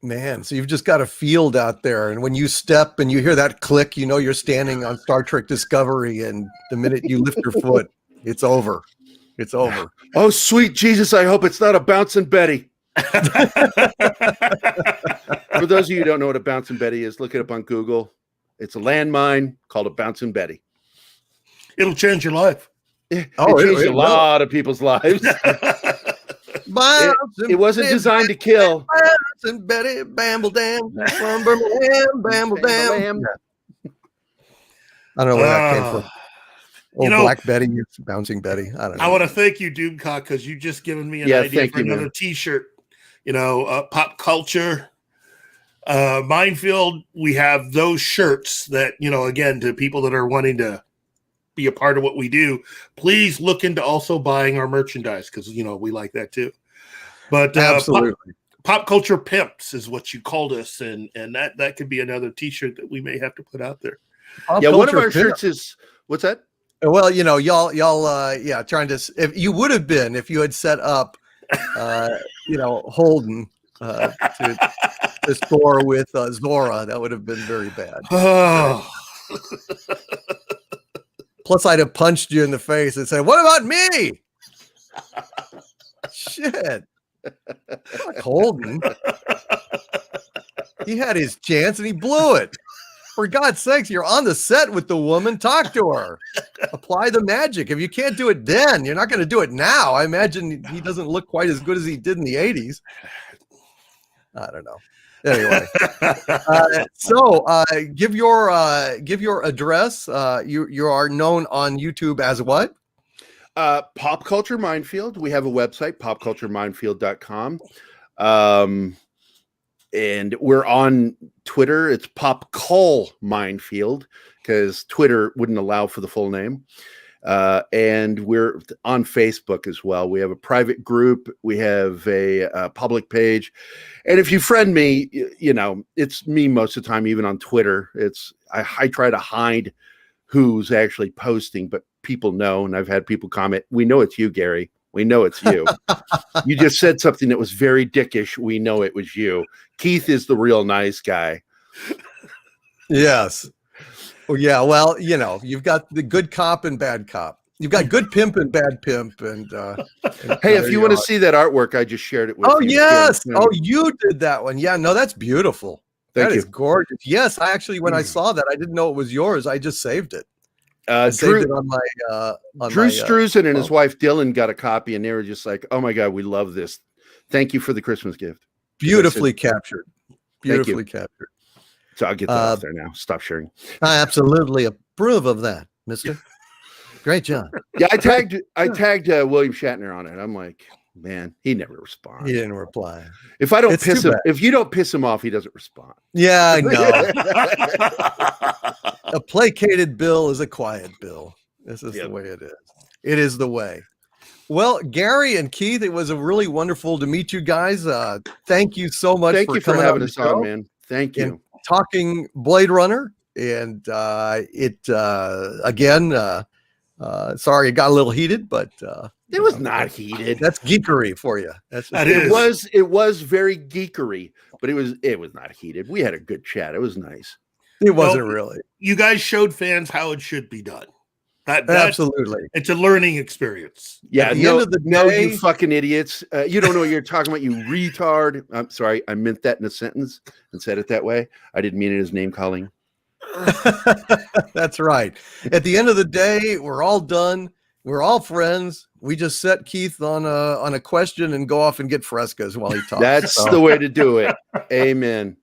Man, so you've just got a field out there, and when you step and you hear that click, you know you're standing on Star Trek Discovery, and the minute you lift your foot, it's over. It's over. Oh, sweet Jesus, I hope it's not a Bouncing Betty. For those of you who don't know what a Bouncing Betty is, look it up on Google. It's a landmine called a Bouncing Betty. It'll change your life. It changed a lot of people's lives. It wasn't designed to kill. Bouncing Betty, Bamble Dam, Bamble Dam. I don't know where that came from. Black Betty, Bouncing Betty. I don't know. I want to thank you, Doomcock, because you've just given me an idea for another T-shirt. Pop culture, Minefield. We have those shirts that, again, to people that are wanting to be a part of what we do, please look into also buying our merchandise, because, we like that too. But absolutely. Pop culture pimps is what you called us. And that could be another T-shirt that we may have to put out there. One of our shirts is, what's that? Well, y'all, trying to. If you would have been, if you had set up, Holden to score with Zora, that would have been very bad. Oh. Plus, I'd have punched you in the face and said, "What about me?" Shit, fuck Holden. He had his chance and he blew it. For God's sakes, you're on the set with the woman. Talk to her. Apply the magic. If you can't do it then, you're not going to do it now. I imagine he doesn't look quite as good as he did in the 80s. I don't know. Anyway, give your address. You are known on YouTube as what? Pop Culture Minefield. We have a website, popcultureminefield.com. And we're on Twitter. It's Pop Cul Minefield, because Twitter wouldn't allow for the full name. And we're on Facebook as well. We have a private group. We have a public page. And if you friend me, it's me most of the time, even on Twitter. I try to hide who's actually posting, but people know. And I've had people comment, "We know it's you, Gary. We know it's you. You just said something that was very dickish. We know it was you. Keith is the real nice guy." Yes. Well, yeah. Well, you've got the good cop and bad cop. You've got good pimp and bad pimp. And hey, if you want to see that artwork, I just shared it with you. Oh, yes. Oh, you did that one. Yeah. No, that's beautiful. Thank you. That is gorgeous. Yes. I actually, when I saw that, I didn't know it was yours. I just saved it. Drew, it on my Drew Struzan and his wife Dylan got a copy, and they were just like, "Oh my God, we love this. Thank you for the Christmas gift." Beautifully captured. Beautifully captured. So I'll get that off there now. Stop sharing. I absolutely approve of that, mister. Great job. Yeah, I tagged William Shatner on it. I'm like, man, he never responds. He didn't reply. If I don't piss him, if you don't piss him off, he doesn't respond. Yeah, I know. A placated Bill is a quiet Bill. This is the way it is. It is the way. Well, Gary and Keith, it was really wonderful to meet you guys. Thank you so much. Thank you for having us on, man. Thank you. And talking Blade Runner, and again. Sorry, it got a little heated, but it was not heated. That's geekery for you. It was very geekery, but it was not heated. We had a good chat. It was nice. It wasn't really. You guys showed fans how it should be done. Absolutely. It's a learning experience. Yeah. At the end of the day, you fucking idiots. You don't know what you're talking about, you retard. I'm sorry. I meant that in a sentence and said it that way. I didn't mean it as name calling. That's right. At the end of the day, we're all done. We're all friends. We just set Keith on a question and go off and get frescas while he talks. That's the way to do it. Amen.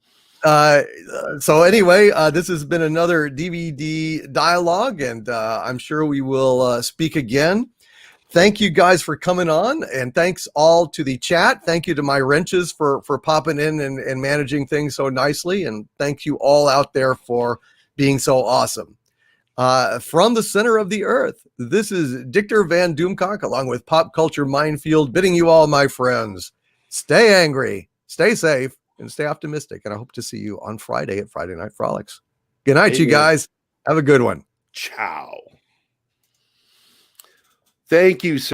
So anyway, this has been another DVD dialogue, and I'm sure we will speak again. Thank you guys for coming on, and thanks all to the chat. Thank you to my wrenches for popping in and managing things so nicely, and thank you all out there for being so awesome. From the center of the earth, this is Dictor Van Doomcock along with Pop Culture Minefield bidding you all, my friends, stay angry, stay safe, and stay optimistic. And I hope to see you on Friday at Friday Night Frolics. Good night, you guys. Have a good one. Ciao. Thank you, sir.